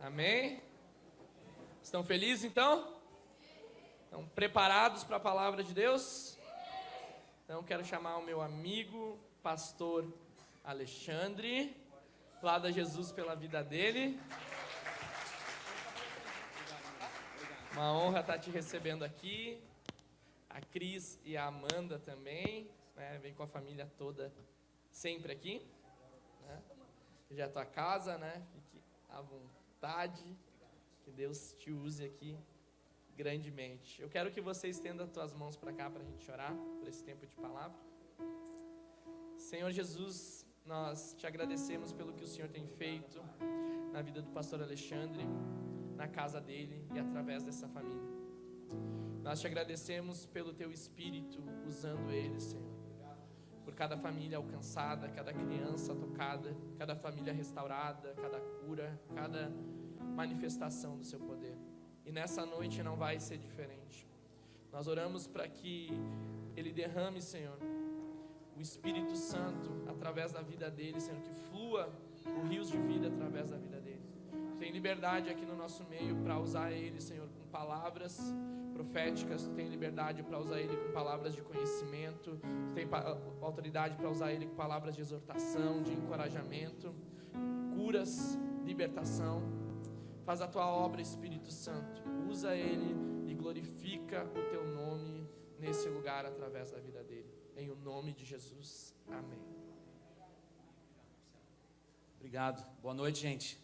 Amém? Estão felizes então? Estão preparados para a palavra de Deus? Então quero chamar o meu amigo, pastor Alexandre. Plauda Jesus pela vida dele. Uma honra estar te recebendo aqui. A Cris e a Amanda também, né? Vem com a família toda sempre aqui, né? Já é a tua casa, né? Fique à vontade. Que Deus te use aqui grandemente. Eu quero que você estenda as tuas mãos para cá para a gente orar por esse tempo de palavra. Senhor Jesus, nós te agradecemos pelo que o Senhor tem feito na vida do pastor Alexandre, na casa dele e através dessa família. Nós te agradecemos pelo teu Espírito usando ele, Senhor, por cada família alcançada, cada criança tocada, cada família restaurada, cada cura, cada manifestação do seu poder. E nessa noite não vai ser diferente. Nós oramos para que ele derrame, Senhor, o Espírito Santo através da vida dele, Senhor, que flua os rios de vida através da vida dele. Tem liberdade aqui no nosso meio para usar ele, Senhor, com palavras proféticas. Tu tem liberdade para usar ele com palavras de conhecimento. Tu tem autoridade para usar ele com palavras de exortação, de encorajamento, curas, libertação. Faz a tua obra, Espírito Santo. Usa ele e glorifica o teu nome nesse lugar através da vida dele. Em o nome de Jesus. Amém. Obrigado. Boa noite, gente.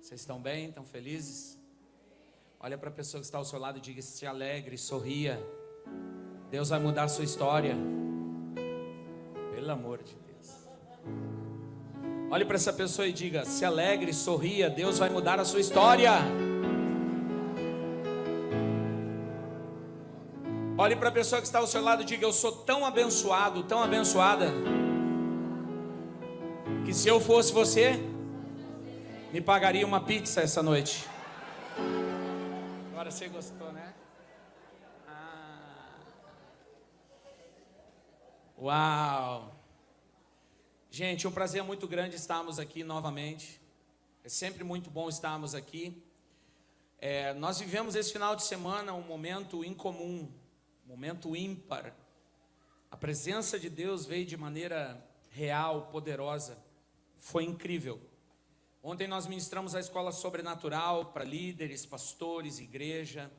Vocês estão bem? Estão felizes? Olha para a pessoa que está ao seu lado e diga: se alegre, sorria. Deus vai mudar a sua história. Pelo amor de Deus. Olhe para essa pessoa e diga: se alegre, sorria. Deus vai mudar a sua história. Olhe para a pessoa que está ao seu lado e diga: eu sou tão abençoado, tão abençoada, que se eu fosse você, me pagaria uma pizza essa noite. Agora você gostou, né? Uau! Gente, um prazer muito grande estarmos aqui novamente. É sempre muito bom estarmos aqui. Nós vivemos esse final de semana um momento incomum, um momento ímpar. A presença de Deus veio de maneira real, poderosa. Foi incrível. Ontem nós ministramos a escola sobrenatural para líderes, pastores, igreja.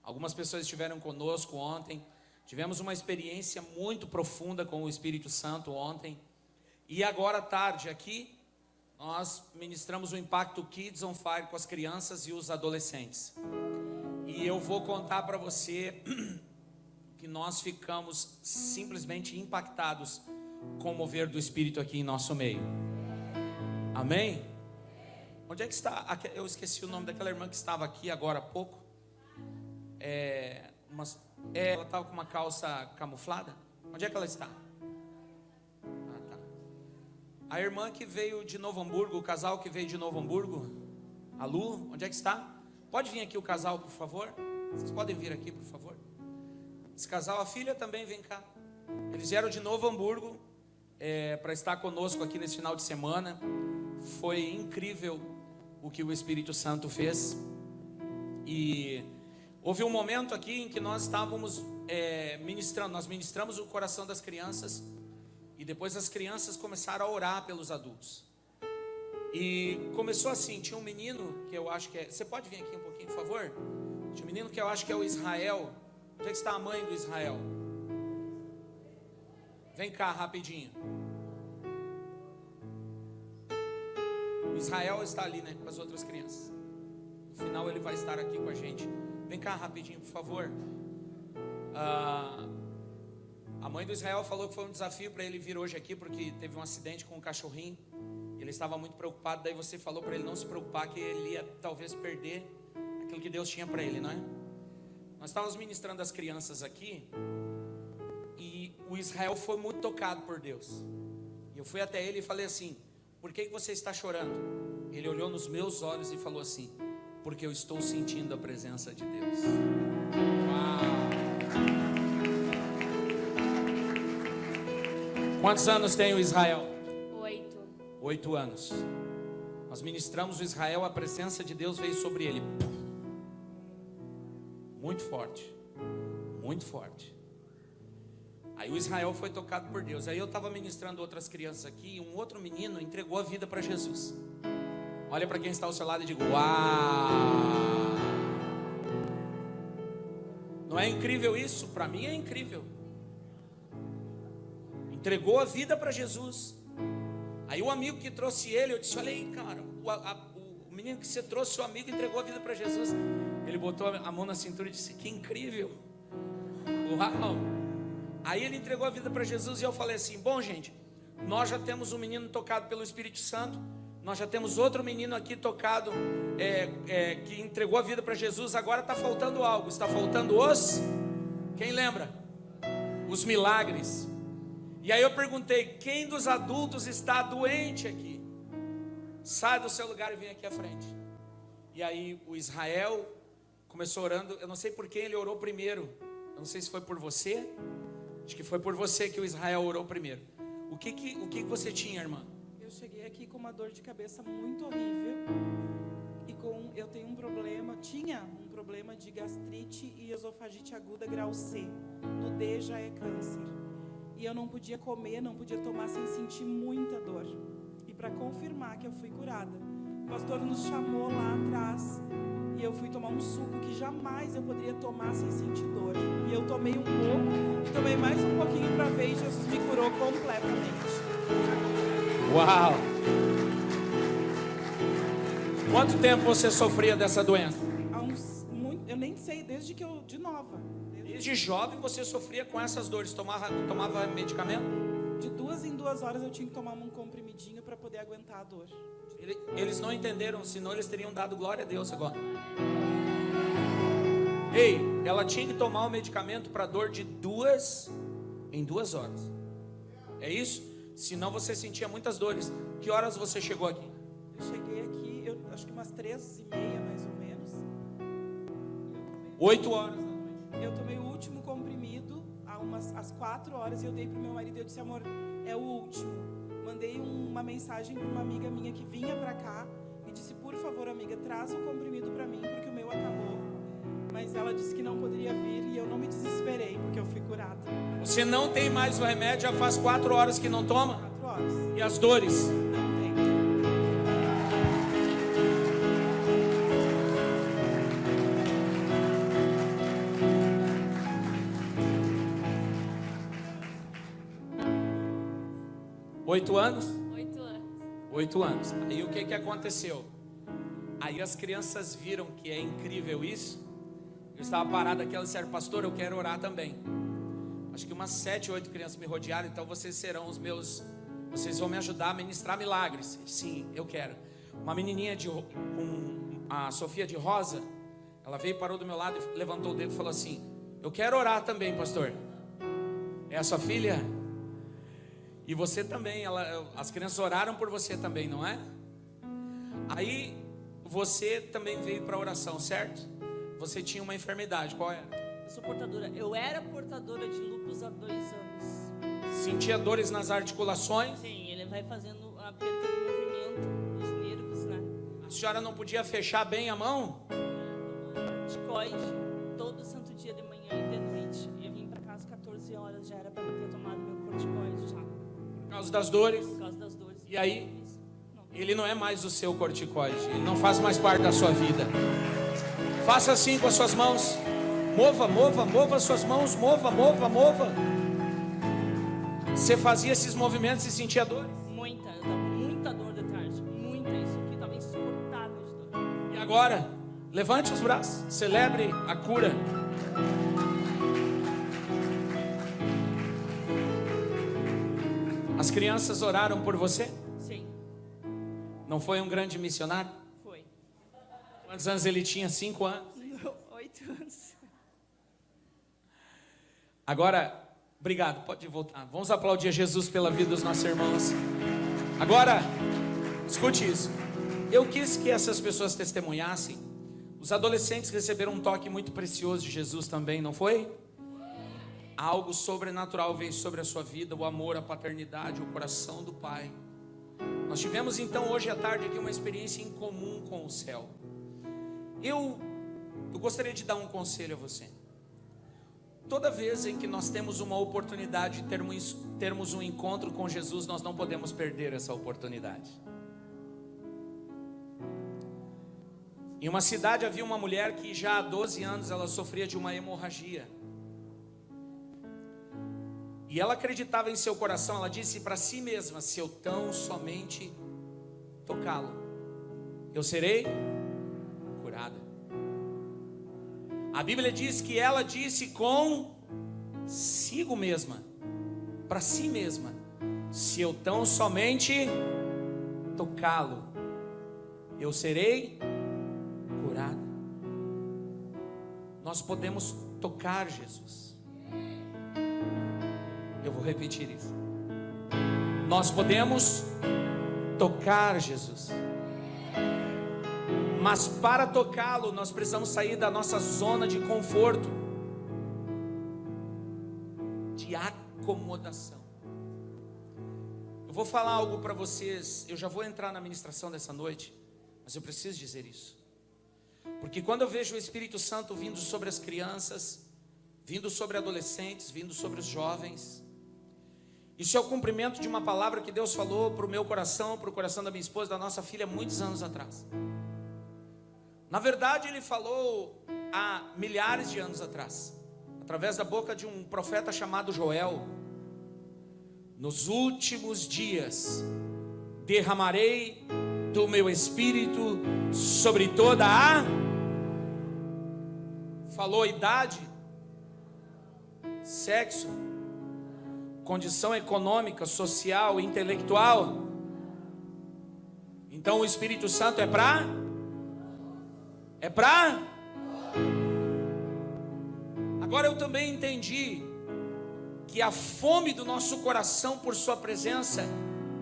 Algumas pessoas estiveram conosco ontem. Tivemos uma experiência muito profunda com o Espírito Santo ontem. E agora à tarde aqui, nós ministramos o Impacto Kids on Fire com as crianças e os adolescentes. E eu vou contar para você que nós ficamos simplesmente impactados com o mover do Espírito aqui em nosso meio. Amém? Onde é que está? Eu esqueci o nome daquela irmã que estava aqui agora há pouco. Ela estava com uma calça camuflada. Onde é que ela está? Tá. A irmã que veio de Novo Hamburgo, o casal que veio de Novo Hamburgo, a Lu, onde é que está? Pode vir aqui o casal, por favor? Vocês podem vir aqui, por favor? Esse casal, a filha também vem cá. Eles vieram de Novo Hamburgo para estar conosco aqui nesse final de semana. Foi incrível o que o Espírito Santo fez. E houve um momento aqui em que nós estávamos ministrando. Nós ministramos o coração das crianças. E depois as crianças começaram a orar pelos adultos. E começou assim, tinha um menino que eu acho que é... Você pode vir aqui um pouquinho, por favor? Tinha um menino que eu acho que é o Israel. Onde é que está a mãe do Israel? Vem cá rapidinho. O Israel está ali, né, com as outras crianças. No final ele vai estar aqui com a gente. Vem cá rapidinho, por favor. A mãe do Israel falou que foi um desafio para ele vir hoje aqui, porque teve um acidente com um cachorrinho. Ele estava muito preocupado. Daí você falou para ele não se preocupar, que ele ia talvez perder aquilo que Deus tinha para ele, não é? Nós estávamos ministrando as crianças aqui, e o Israel foi muito tocado por Deus. E eu fui até ele e falei assim: por que você está chorando? Ele olhou nos meus olhos e falou assim: porque eu estou sentindo a presença de Deus. Uau! Quantos anos tem o Israel? 8. 8 anos. Nós ministramos o Israel, a presença de Deus veio sobre ele. Muito forte. Muito forte. Aí o Israel foi tocado por Deus. Aí eu estava ministrando outras crianças aqui, e um outro menino entregou a vida para Jesus. Olha para quem está ao seu lado e diga: uau! Não é incrível isso? Para mim é incrível. Entregou a vida para Jesus. Aí o amigo que trouxe ele, eu disse: olha aí, cara, o menino que você trouxe, seu amigo, entregou a vida para Jesus. Ele botou a mão na cintura e disse: que incrível. Uau. Aí ele entregou a vida para Jesus e eu falei assim: bom, gente, nós já temos um menino tocado pelo Espírito Santo, nós já temos outro menino aqui tocado, que entregou a vida para Jesus. Agora está faltando algo. Está faltando quem lembra? Os milagres. E aí eu perguntei: quem dos adultos está doente aqui? Sai do seu lugar e vem aqui à frente. E aí o Israel começou orando. Eu não sei por quem ele orou primeiro. Eu não sei se foi por você. Acho que foi por você que o Israel orou primeiro. O que você tinha, irmã? Eu cheguei aqui com uma dor de cabeça muito horrível. E eu tenho tinha um problema de gastrite e esofagite aguda grau C. No D já é câncer. E eu não podia comer, não podia tomar sem sentir muita dor. E para confirmar que eu fui curada, o pastor nos chamou lá atrás e eu fui tomar um suco que jamais eu poderia tomar sem sentir dor. E eu tomei um pouco, e tomei mais um pouquinho para ver, e Jesus me curou completamente. Uau! Quanto tempo você sofria dessa doença? Eu nem sei, de nova. Desde jovem você sofria com essas dores, tomava medicamento? De 2 em 2 horas eu tinha que tomar um comprimidinho para poder aguentar a dor. Eles não entenderam, senão eles teriam dado glória a Deus agora. Ei, ela tinha que tomar o medicamento para dor de 2 em 2 horas. É isso? Senão você sentia muitas dores. Que horas você chegou aqui? Eu cheguei aqui, acho que umas 3h30 mais ou menos. 8 horas. Eu tomei o último comprimido às 4 horas e eu dei pro meu marido. Eu disse: amor, é o último. Mandei uma mensagem para uma amiga minha que vinha para cá e disse: por favor, amiga, traz o comprimido para mim porque o meu acabou. Mas ela disse que não poderia vir e eu não me desesperei porque eu fui curada. Você não tem mais o remédio, já faz 4 horas que não toma? 4 horas. E as dores? Não tem. 8 anos? 8 anos. 8 anos. Aí o que aconteceu? Aí as crianças viram que é incrível isso. Eu estava parado aqui, ela disse: pastor, eu quero orar também. Acho que umas 7, 8 crianças me rodearam. Então vocês serão os meus, vocês vão me ajudar a ministrar milagres. Sim, eu quero. Uma menininha com a Sofia de Rosa, ela veio, parou do meu lado e levantou o dedo e falou assim: eu quero orar também, pastor. É a sua filha? E você também, as crianças oraram por você também, não é? Aí você também veio para a oração, certo? Você tinha uma enfermidade, qual era? Eu era portadora de lúpus há 2 anos. Sentia dores nas articulações? Sim, ele vai fazendo a perda do movimento dos nervos, né? A senhora não podia fechar bem a mão? Corticoide todo santo dia de manhã e de noite. Eu vim para casa às 14 horas, já era para eu ter tomado meu corticoide já. Por causa das dores? Por causa das dores. E aí? Ele não é mais o seu corticoide, ele não faz mais parte da sua vida. Faça assim com as suas mãos. Mova as suas mãos, mova. Você fazia esses movimentos e sentia dor? Muita, eu tava muita dor de tarde. Muita, isso aqui estava insuportável de dor. E agora, levante os braços, celebre a cura. As crianças oraram por você? Sim. Não foi um grande missionário? Foi. Quantos anos ele tinha? 5 anos? 8 anos. Agora, obrigado, pode voltar. Vamos aplaudir a Jesus pela vida dos nossos irmãos. Agora, escute isso. Eu quis que essas pessoas testemunhassem. Os adolescentes receberam um toque muito precioso de Jesus também, não foi? Algo sobrenatural veio sobre a sua vida, o amor, a paternidade, o coração do Pai. Nós tivemos então hoje à tarde aqui uma experiência em comum com o céu. Eu gostaria de dar um conselho a você. Toda vez em que nós temos uma oportunidade de termos um encontro com Jesus, nós não podemos perder essa oportunidade. Em uma cidade havia uma mulher que já há 12 anos ela sofria de uma hemorragia. E ela acreditava em seu coração, ela disse para si mesma: se eu tão somente tocá-lo, eu serei curada. A Bíblia diz que ela disse consigo mesma, para si mesma: se eu tão somente tocá-lo, eu serei curada. Nós podemos tocar Jesus. Eu vou repetir isso. Nós podemos tocar Jesus. Mas para tocá-lo, nós precisamos sair da nossa zona de conforto, de acomodação. Eu vou falar algo para vocês, eu já vou entrar na ministração dessa noite, mas eu preciso dizer isso. Porque quando eu vejo o Espírito Santo vindo sobre as crianças, vindo sobre adolescentes, vindo sobre os jovens, isso é o cumprimento de uma palavra que Deus falou para o meu coração, para o coração da minha esposa, da nossa filha, muitos anos atrás. Na verdade, Ele falou há milhares de anos atrás, através da boca de um profeta chamado Joel: nos últimos dias derramarei do meu espírito sobre toda a... Falou idade, sexo, condição econômica, social, intelectual. Então o Espírito Santo é para... Agora eu também entendi que a fome do nosso coração por sua presença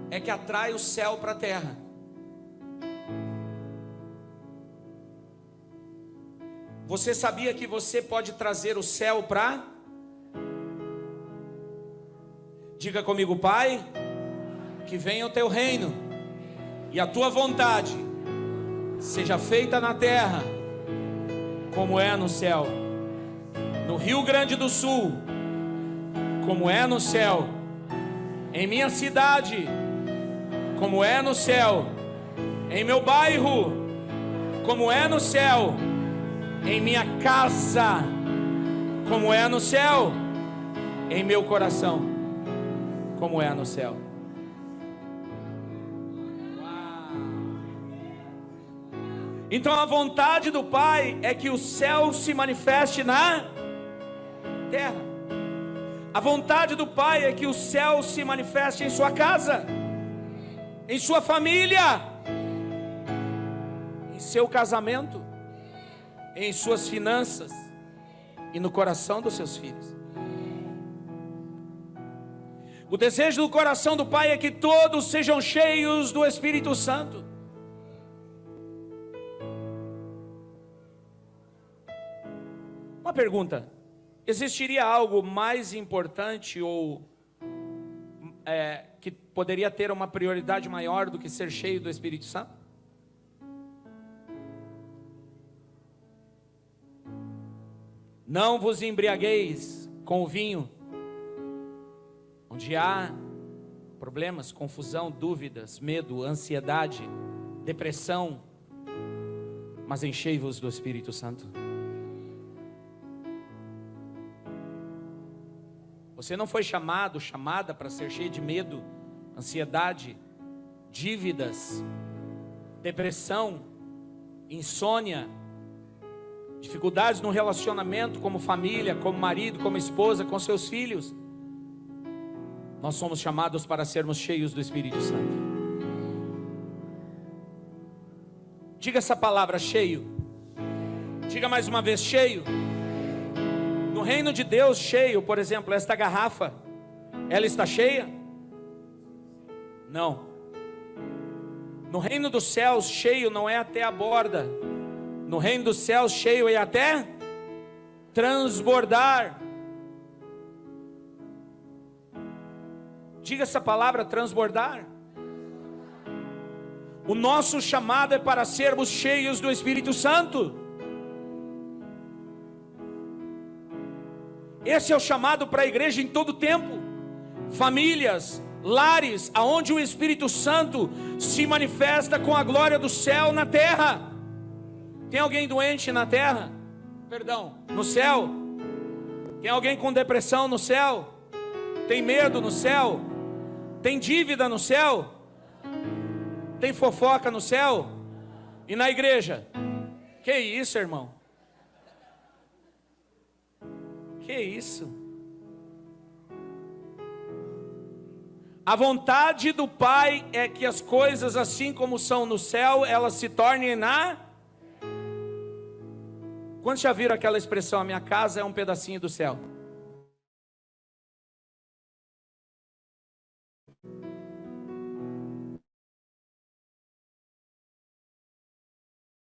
é que atrai o céu para a terra. Você sabia que você pode trazer o céu para... Diga comigo: Pai, que venha o teu reino e a tua vontade seja feita na terra como é no céu. No Rio Grande do Sul, como é no céu. Em minha cidade, como é no céu. Em meu bairro, como é no céu. Em minha casa, como é no céu. Em meu coração, como é no céu. Então a vontade do Pai é que o céu se manifeste na terra. A vontade do Pai é que o céu se manifeste em sua casa, em sua família, em seu casamento, em suas finanças e no coração dos seus filhos. O desejo do coração do Pai é que todos sejam cheios do Espírito Santo. Uma pergunta: existiria algo mais importante ou que poderia ter uma prioridade maior do que ser cheio do Espírito Santo? Não vos embriagueis com o vinho, onde há problemas, confusão, dúvidas, medo, ansiedade, depressão, mas enchei-vos do Espírito Santo. Você não foi chamada para ser cheio de medo, ansiedade, dívidas, depressão, insônia, dificuldades no relacionamento como família, como marido, como esposa, com seus filhos. Nós somos chamados para sermos cheios do Espírito Santo. Diga essa palavra: cheio. Diga mais uma vez: cheio. No reino de Deus, cheio, por exemplo, esta garrafa, ela está cheia? Não. No reino dos céus, cheio não é até a borda. No reino dos céus, cheio é até transbordar. Diga essa palavra: transbordar. O nosso chamado é para sermos cheios do Espírito Santo. Esse é o chamado para a igreja em todo tempo. Famílias, lares, aonde o Espírito Santo se manifesta com a glória do céu na terra. Tem alguém doente na terra? Perdão, no céu? Tem alguém com depressão no céu? Tem medo no céu? Tem dívida no céu? Tem fofoca no céu? E na igreja? Que isso, irmão? Que isso? A vontade do Pai é que as coisas, assim como são no céu, elas se tornem na... Quantos já viram aquela expressão, a minha casa é um pedacinho do céu?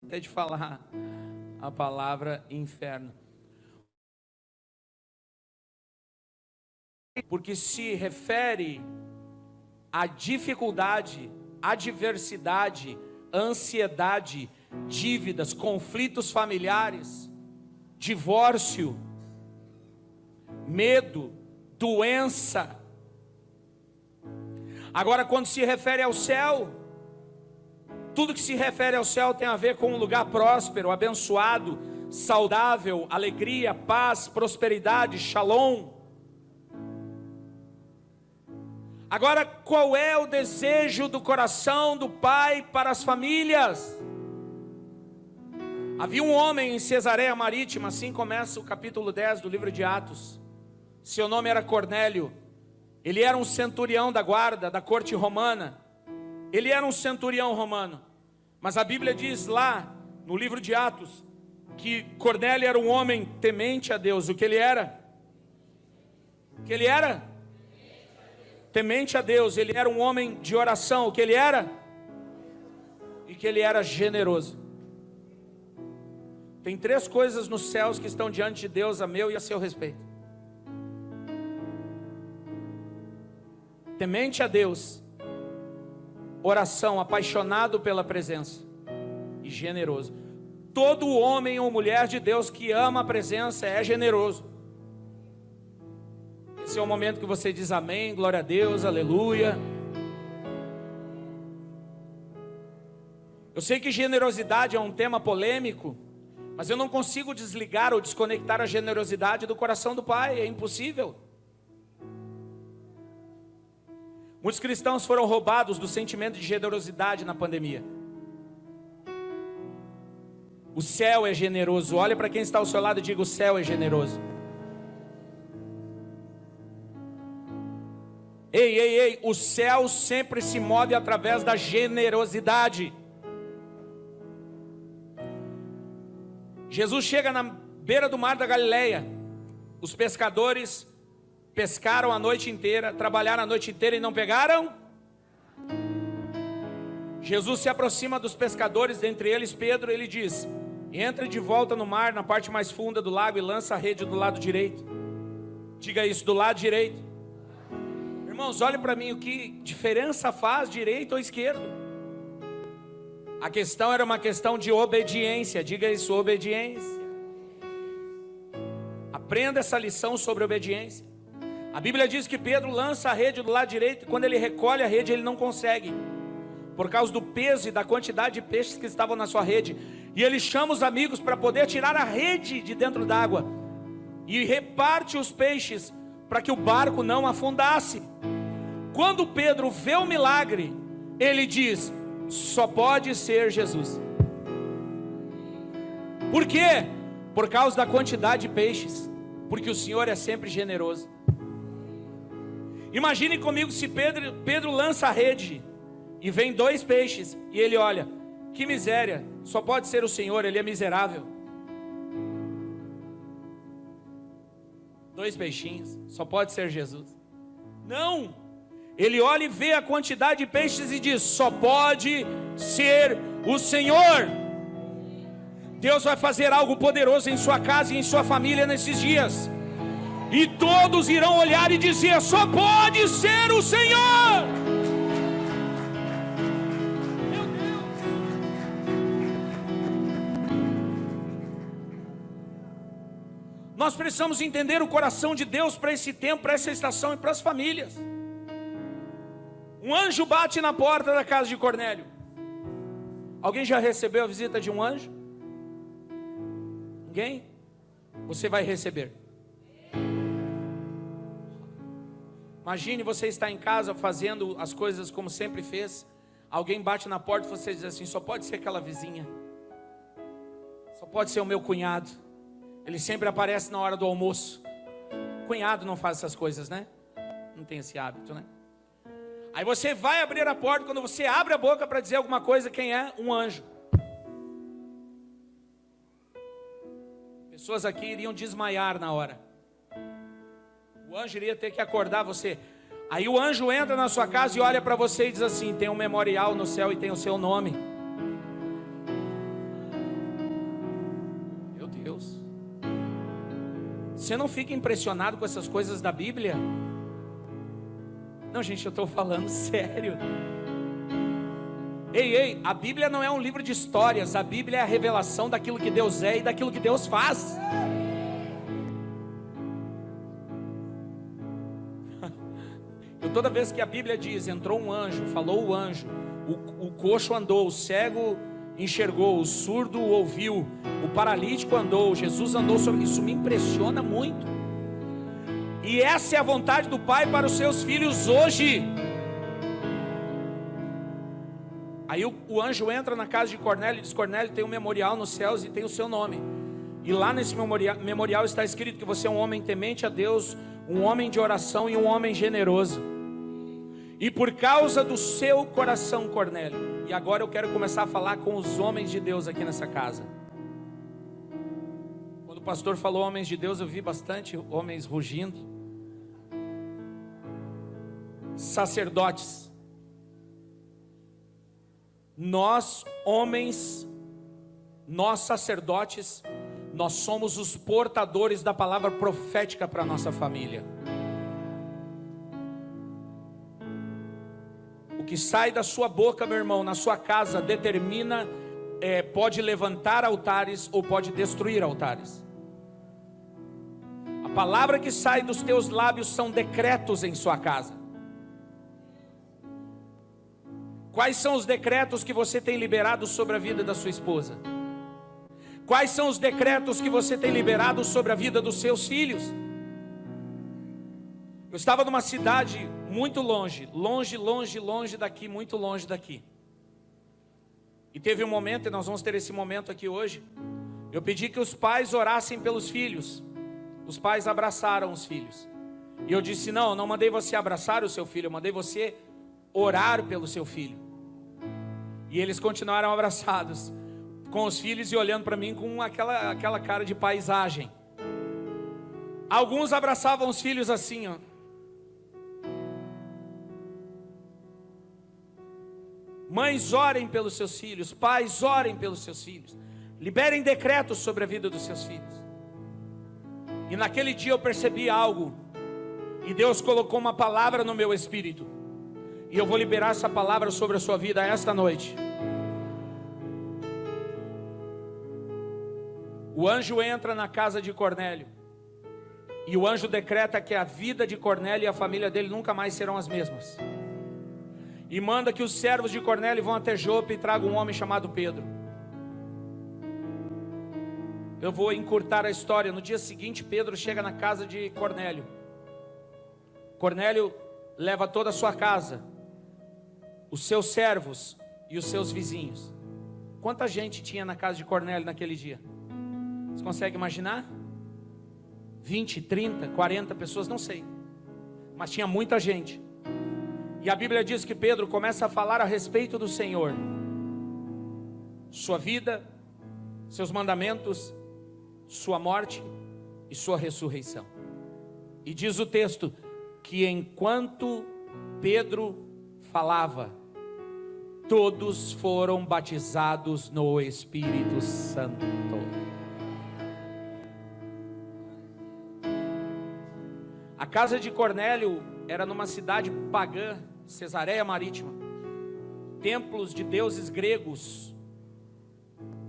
Até de falar a palavra inferno. Porque se refere à dificuldade, adversidade, ansiedade, dívidas, conflitos familiares, divórcio, medo, doença. Agora, quando se refere ao céu, tudo que se refere ao céu tem a ver com um lugar próspero, abençoado, saudável, alegria, paz, prosperidade, shalom. Agora, qual é o desejo do coração do Pai para as famílias? Havia um homem em Cesareia Marítima, assim começa o capítulo 10 do livro de Atos. Seu nome era Cornélio. Ele era um centurião da guarda, da corte romana. Ele era um centurião romano. Mas a Bíblia diz lá, no livro de Atos, que Cornélio era um homem temente a Deus. O que ele era? O que ele era? Temente a Deus. Ele era um homem de oração. O que ele era? E que ele era generoso. Tem 3 coisas nos céus que estão diante de Deus, a meu e a seu respeito: temente a Deus, oração, apaixonado pela presença, e generoso. Todo homem ou mulher de Deus que ama a presença é generoso. Esse é o momento que você diz amém, glória a Deus, aleluia. Eu sei que generosidade é um tema polêmico, mas eu não consigo desligar ou desconectar a generosidade do coração do Pai, é impossível. Muitos cristãos foram roubados do sentimento de generosidade na pandemia. O céu é generoso. Olha para quem está ao seu lado e diga: o céu é generoso. Ei, o céu sempre se move através da generosidade. Jesus chega na beira do mar da Galileia. Os pescadores pescaram a noite inteira, trabalharam a noite inteira e não pegaram. Jesus se aproxima dos pescadores, dentre eles Pedro. Ele diz: entre de volta no mar, na parte mais funda do lago, e lança a rede do lado direito. Diga isso, do lado direito. Irmãos, olhem para mim, o que diferença faz direito ou esquerdo? A questão era uma questão de obediência. Diga isso, obediência. Aprenda essa lição sobre obediência. A Bíblia diz que Pedro lança a rede do lado direito, e quando ele recolhe a rede, ele não consegue, por causa do peso e da quantidade de peixes que estavam na sua rede. E ele chama os amigos para poder tirar a rede de dentro d'água, e reparte os peixes para que o barco não afundasse. Quando Pedro vê o milagre, ele diz: só pode ser Jesus. Por quê? Por causa da quantidade de peixes, porque o Senhor é sempre generoso. Imagine comigo se Pedro lança a rede e vem 2 peixes, e ele olha: que miséria, só pode ser o Senhor, ele é miserável. 2 peixinhos, só pode ser Jesus. Não, ele olha e vê a quantidade de peixes e diz: só pode ser o Senhor. Deus vai fazer algo poderoso em sua casa e em sua família nesses dias, e todos irão olhar e dizer: só pode ser o Senhor. Meu Deus. Nós precisamos entender o coração de Deus para esse tempo, para essa estação e para as famílias. Um anjo bate na porta da casa de Cornélio. Alguém já recebeu a visita de um anjo? Ninguém? Você vai receber. Imagine você estar em casa fazendo as coisas como sempre fez. Alguém bate na porta e você diz assim: só pode ser aquela vizinha, só pode ser o meu cunhado, ele sempre aparece na hora do almoço. Cunhado não faz essas coisas, né? Não tem esse hábito, né? Aí você vai abrir a porta, quando você abre a boca para dizer alguma coisa, quem é? Um anjo. Pessoas aqui iriam desmaiar na hora. O anjo iria ter que acordar você. Aí o anjo entra na sua casa e olha para você e diz assim: tem um memorial no céu e tem o seu nome. Meu Deus. Você não fica impressionado com essas coisas da Bíblia? Não, gente, eu estou falando sério. Ei, a Bíblia não é um livro de histórias. A Bíblia é a revelação daquilo que Deus é e daquilo que Deus faz. Toda vez que a Bíblia diz, entrou um anjo, falou o anjo, o coxo andou, o cego enxergou, o surdo ouviu, o paralítico andou, Jesus andou sobre isso, me impressiona muito. E essa é a vontade do Pai para os seus filhos hoje. Aí o anjo entra na casa de Cornélio e diz: Cornélio, tem um memorial nos céus e tem o seu nome. E lá nesse memorial está escrito que você é um homem temente a Deus, um homem de oração e um homem generoso. E por causa do seu coração, Cornélio, e agora eu quero começar a falar com os homens de Deus aqui nessa casa. Quando o pastor falou homens de Deus, eu vi bastante homens rugindo. Sacerdotes. Nós, homens, nós sacerdotes, nós somos os portadores da palavra profética para a nossa família. O que sai da sua boca, meu irmão, na sua casa, determina, pode levantar altares ou pode destruir altares. A palavra que sai dos teus lábios são decretos em sua casa. Quais são os decretos que você tem liberado sobre a vida da sua esposa? Quais são os decretos que você tem liberado sobre a vida dos seus filhos? Eu estava numa cidade muito longe daqui, muito longe daqui. E teve um momento, e nós vamos ter esse momento aqui hoje. Eu pedi que os pais orassem pelos filhos. Os pais abraçaram os filhos. E eu disse: não mandei você abraçar o seu filho, eu mandei você orar pelo seu filho. E eles continuaram abraçados com os filhos e olhando para mim com aquela cara de paisagem. Alguns abraçavam os filhos assim, ó. Mães, orem pelos seus filhos. Pais, orem pelos seus filhos. Liberem decretos sobre a vida dos seus filhos. E naquele dia eu percebi algo. E Deus colocou uma palavra no meu espírito. E eu vou liberar essa palavra sobre a sua vida esta noite. O anjo entra na casa de Cornélio. E o anjo decreta que a vida de Cornélio e a família dele nunca mais serão as mesmas. E manda que os servos de Cornélio vão até Jope e tragam um homem chamado Pedro. Eu vou encurtar a história. No dia seguinte, Pedro chega na casa de Cornélio. Cornélio leva toda a sua casa, os seus servos e os seus vizinhos. Quanta gente tinha na casa de Cornélio naquele dia? Você consegue imaginar? 20, 30, 40 pessoas, não sei. Mas tinha muita gente. E a Bíblia diz que Pedro começa a falar a respeito do Senhor. Sua vida, seus mandamentos, sua morte e sua ressurreição. E diz o texto que enquanto Pedro falava, todos foram batizados no Espírito Santo. A casa de Cornélio era numa cidade pagã, Cesareia Marítima. Templos de deuses gregos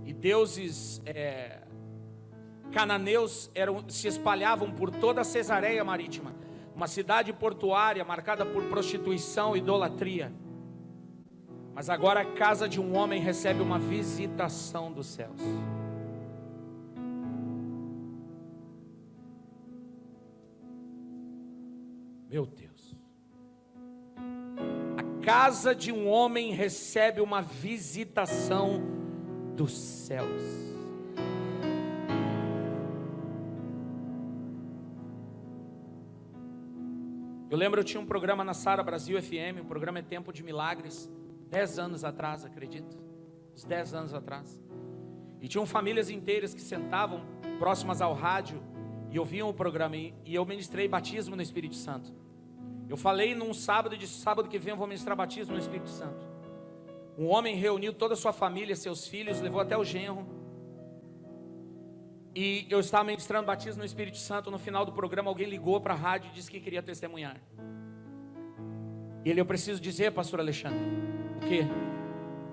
e deuses cananeus se espalhavam por toda a Cesareia Marítima, uma cidade portuária marcada por prostituição e idolatria. Mas agora a casa de um homem recebe uma visitação dos céus. Meu Deus. A casa de um homem recebe uma visitação dos céus. Eu lembro, eu tinha um programa na Sara Brasil FM, o programa é Tempo de Milagres, 10 anos atrás, acredito, uns 10 anos atrás. E tinham famílias inteiras que sentavam próximas ao rádio e ouviam o programa, e eu ministrei batismo no Espírito Santo. Eu falei num sábado, e disse, sábado que vem eu vou ministrar batismo no Espírito Santo. Um homem reuniu toda a sua família, seus filhos, levou até o genro. E eu estava ministrando batismo no Espírito Santo. No final do programa alguém ligou para a rádio e disse que queria testemunhar. E ele, eu preciso dizer, pastor Alexandre, o quê?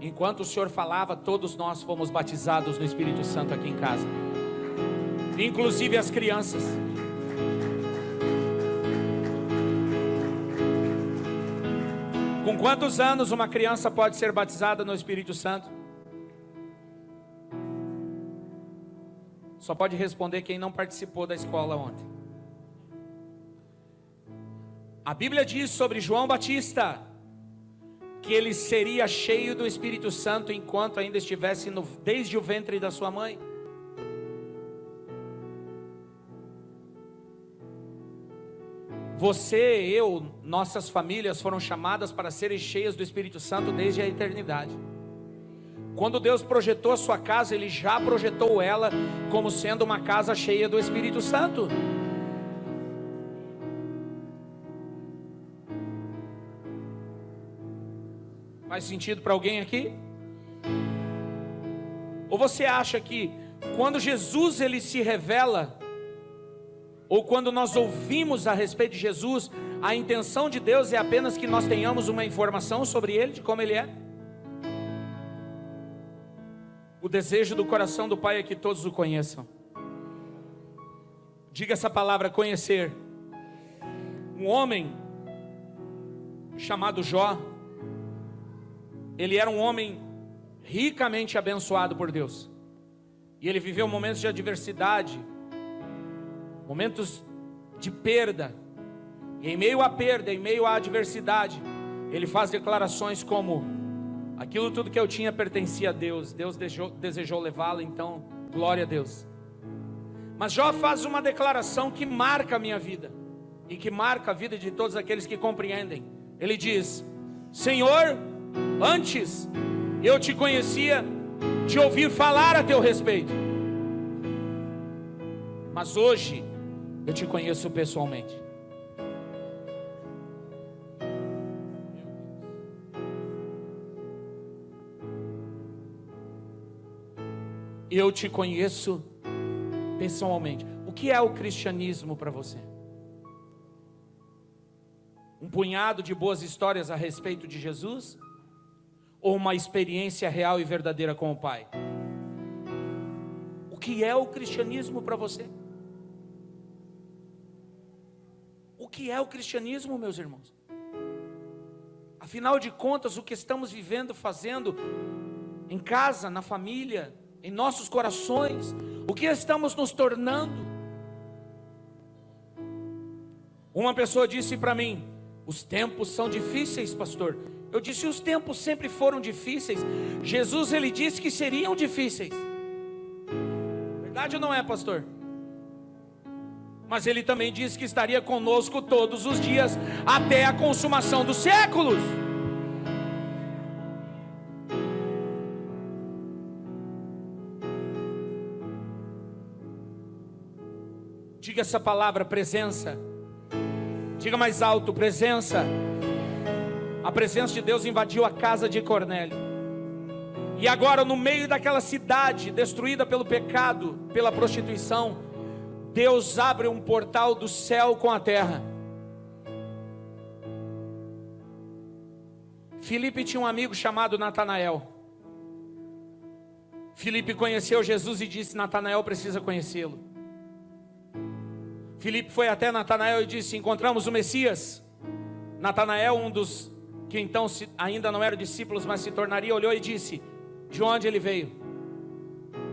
Enquanto o senhor falava, todos nós fomos batizados no Espírito Santo aqui em casa, inclusive as crianças. Com quantos anos uma criança pode ser batizada no Espírito Santo? Só pode responder quem não participou da escola ontem. A Bíblia diz sobre João Batista que ele seria cheio do Espírito Santo enquanto ainda estivesse desde o ventre da sua mãe. Você, eu, nossas famílias foram chamadas para serem cheias do Espírito Santo desde a eternidade. Quando Deus projetou a sua casa, Ele já projetou ela como sendo uma casa cheia do Espírito Santo. Faz sentido para alguém aqui? Ou você acha que quando Jesus ele se revela, ou quando nós ouvimos a respeito de Jesus, a intenção de Deus é apenas que nós tenhamos uma informação sobre Ele, de como Ele é? O desejo do coração do Pai é que todos o conheçam. Diga essa palavra, conhecer. Um homem chamado Jó, ele era um homem ricamente abençoado por Deus. E ele viveu momentos de adversidade, momentos de perda. E em meio à perda, em meio à adversidade, ele faz declarações como: aquilo tudo que eu tinha pertencia a Deus, Deus desejou levá-lo, então glória a Deus. Mas Jó faz uma declaração que marca a minha vida, e que marca a vida de todos aqueles que compreendem. Ele diz: Senhor, antes eu te conhecia de ouvir falar a teu respeito, mas hoje eu te conheço pessoalmente. Eu te conheço pessoalmente. O que é o cristianismo para você? Um punhado de boas histórias a respeito de Jesus? Ou uma experiência real e verdadeira com o Pai? O que é o cristianismo para você? O que é o cristianismo, meus irmãos? Afinal de contas, o que estamos vivendo, fazendo em casa, na família, em nossos corações, o que estamos nos tornando? Uma pessoa disse para mim: os tempos são difíceis, pastor. Eu disse: os tempos sempre foram difíceis. Jesus, ele disse que seriam difíceis. Verdade ou não é, pastor? Mas ele também disse que estaria conosco todos os dias, até a consumação dos séculos. Diga essa palavra, presença. Diga mais alto, presença. A presença de Deus invadiu a casa de Cornélio. E agora, no meio daquela cidade destruída pelo pecado, pela prostituição, Deus abre um portal do céu com a terra. Filipe tinha um amigo chamado Natanael. Filipe conheceu Jesus e disse: Natanael precisa conhecê-lo. Filipe foi até Natanael e disse: encontramos o Messias. Natanael, um dos que então ainda não eram discípulos, mas se tornaria, olhou e disse: de onde ele veio?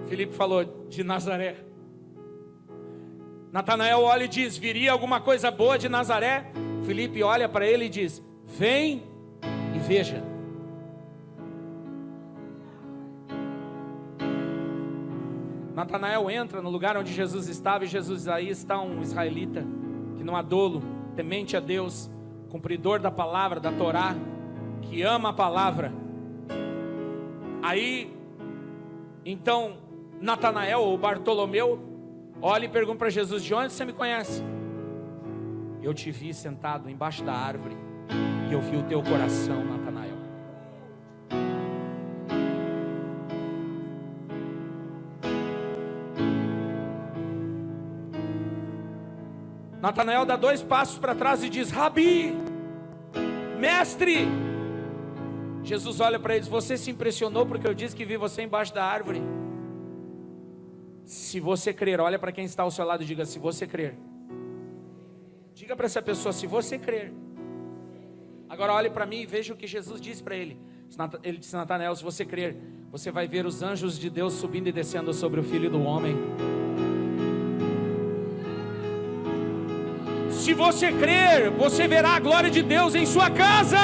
Filipe falou: de Nazaré. Natanael olha e diz: viria alguma coisa boa de Nazaré? Filipe olha para ele e diz: vem e veja. Natanael entra no lugar onde Jesus estava, e Jesus, aí está um israelita que não há dolo, temente a Deus, cumpridor da palavra, da Torá, que ama a palavra. Aí então Natanael, ou Bartolomeu, olha e pergunta para Jesus: de onde você me conhece? Eu te vi sentado embaixo da árvore e eu vi o teu coração, Natanael. Natanael dá 2 passos para trás e diz: Rabi, mestre. Jesus olha para eles: você se impressionou porque eu disse que vi você embaixo da árvore? Se você crer, olha para quem está ao seu lado e diga: se você crer. Diga para essa pessoa: se você crer. Agora olhe para mim e veja o que Jesus disse para ele. Ele disse: Natanael, se você crer, você vai ver os anjos de Deus subindo e descendo sobre o Filho do Homem. Se você crer, você verá a glória de Deus em sua casa.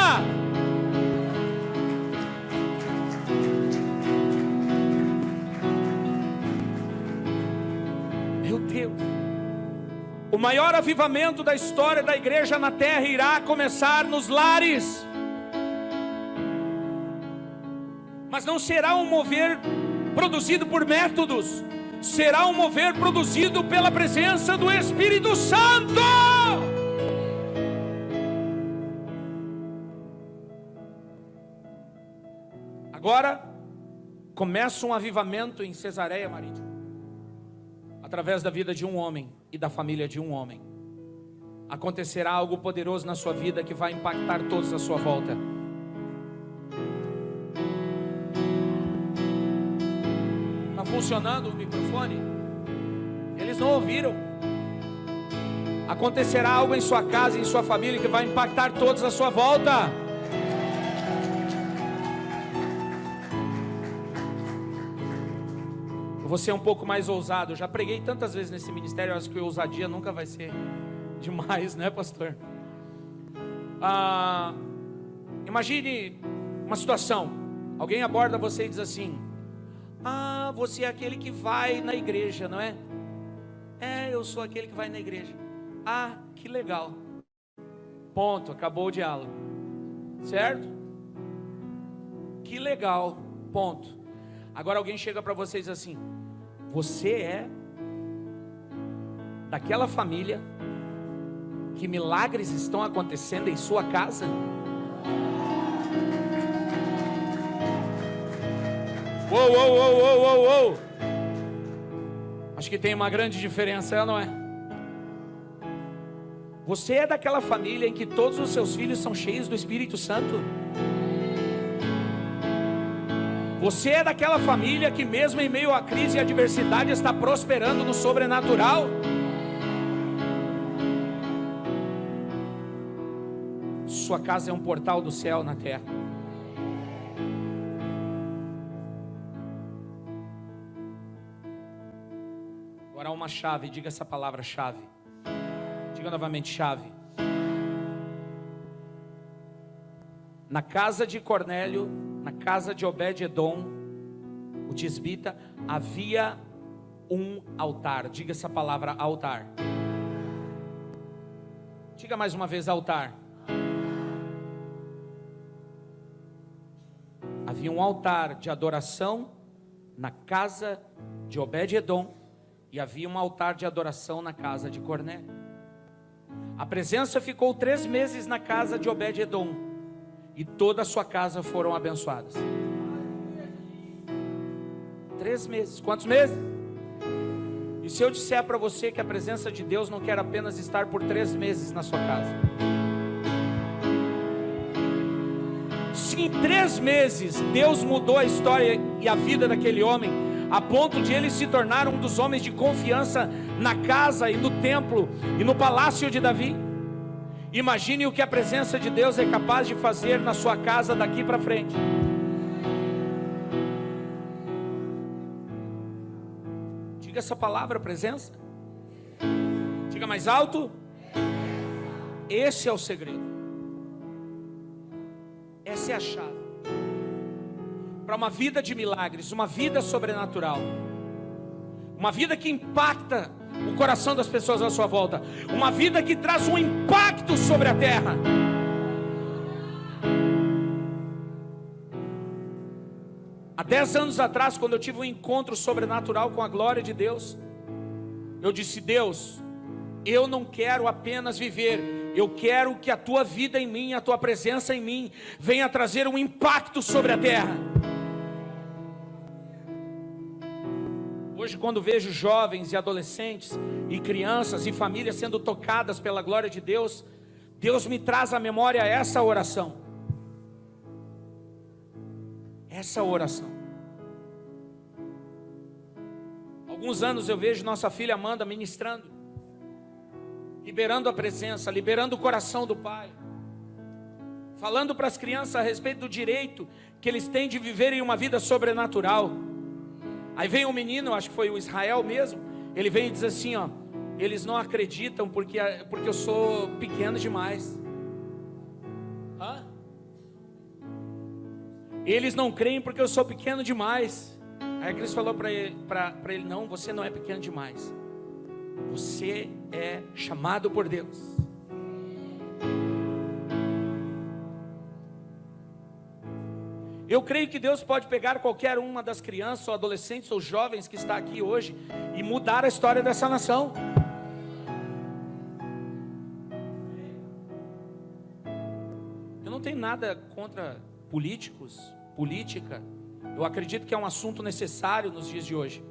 Meu Deus, o maior avivamento da história da igreja na terra irá começar nos lares. Mas não será um mover produzido por métodos, será um mover produzido pela presença do Espírito Santo. Agora começa um avivamento em Cesareia Marítima, através da vida de um homem e da família de um homem. Acontecerá algo poderoso na sua vida que vai impactar todos à sua volta. Está funcionando o microfone? Eles não ouviram. Acontecerá algo em sua casa, em sua família, que vai impactar todos à sua volta. Você é um pouco mais ousado. Eu já preguei tantas vezes nesse ministério, eu acho que a ousadia nunca vai ser demais, né, pastor? Imagine uma situação. Alguém aborda você e diz assim: você é aquele que vai na igreja, não é? Eu sou aquele que vai na igreja. Que legal. Ponto, acabou o diálogo. Certo? Que legal, ponto. Agora alguém chega para você e diz assim: você é daquela família que milagres estão acontecendo em sua casa? Uou. Acho que tem uma grande diferença, não é? Você é daquela família em que todos os seus filhos são cheios do Espírito Santo? Você é daquela família que mesmo em meio à crise e adversidade está prosperando no sobrenatural? Sua casa é um portal do céu na terra. Agora há uma chave, diga essa palavra: chave. Diga novamente: chave. Na casa de Cornélio, na casa de Obed-edom, o tisbita, havia um altar. Diga essa palavra: altar. Diga mais uma vez: altar. Havia um altar de adoração na casa de Obed-edom, e havia um altar de adoração na casa de Cornélio. A presença ficou 3 meses na casa de Obed-edom, e toda a sua casa foram abençoadas. 3 meses. Quantos meses? E se eu disser para você que a presença de Deus não quer apenas estar por 3 meses na sua casa? Se em 3 meses Deus mudou a história e a vida daquele homem, a ponto de ele se tornar um dos homens de confiança na casa e no templo e no palácio de Davi. Imagine o que a presença de Deus é capaz de fazer na sua casa daqui para frente. Diga essa palavra, presença. Diga mais alto. Esse é o segredo. Essa é a chave para uma vida de milagres, uma vida sobrenatural, uma vida que impacta o coração das pessoas à sua volta, uma vida que traz um impacto sobre a terra. Há 10 anos atrás, quando eu tive um encontro sobrenatural com a glória de Deus, eu disse: Deus, eu não quero apenas viver, eu quero que a tua vida em mim, a tua presença em mim, venha trazer um impacto sobre a terra. Hoje, quando vejo jovens e adolescentes e crianças e famílias sendo tocadas pela glória de Deus, Deus me traz à memória essa oração. Essa oração. Alguns anos eu vejo nossa filha Amanda ministrando, liberando a presença, liberando o coração do Pai, falando para as crianças a respeito do direito que eles têm de viverem uma vida sobrenatural. Aí vem um menino, acho que foi o Israel mesmo, ele vem e diz assim, ó: eles não acreditam porque eu sou pequeno demais. Hã? Eles não creem porque eu sou pequeno demais. Aí a Cris falou para ele: não, você não é pequeno demais, você é chamado por Deus. Eu creio que Deus pode pegar qualquer uma das crianças ou adolescentes ou jovens que está aqui hoje e mudar a história dessa nação. Eu não tenho nada contra políticos, política. Eu acredito que é um assunto necessário nos dias de hoje,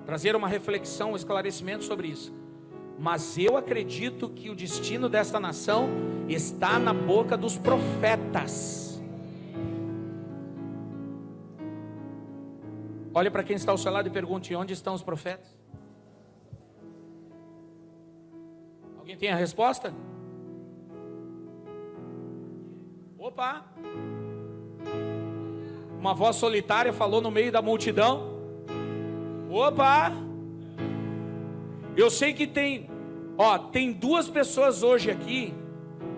trazer uma reflexão, um esclarecimento sobre isso. Mas eu acredito que o destino desta nação está na boca dos profetas. Olhe para quem está ao seu lado e pergunte: onde estão os profetas? Alguém tem a resposta? Opa! Uma voz solitária falou no meio da multidão. Opa! Eu sei que tem duas pessoas hoje aqui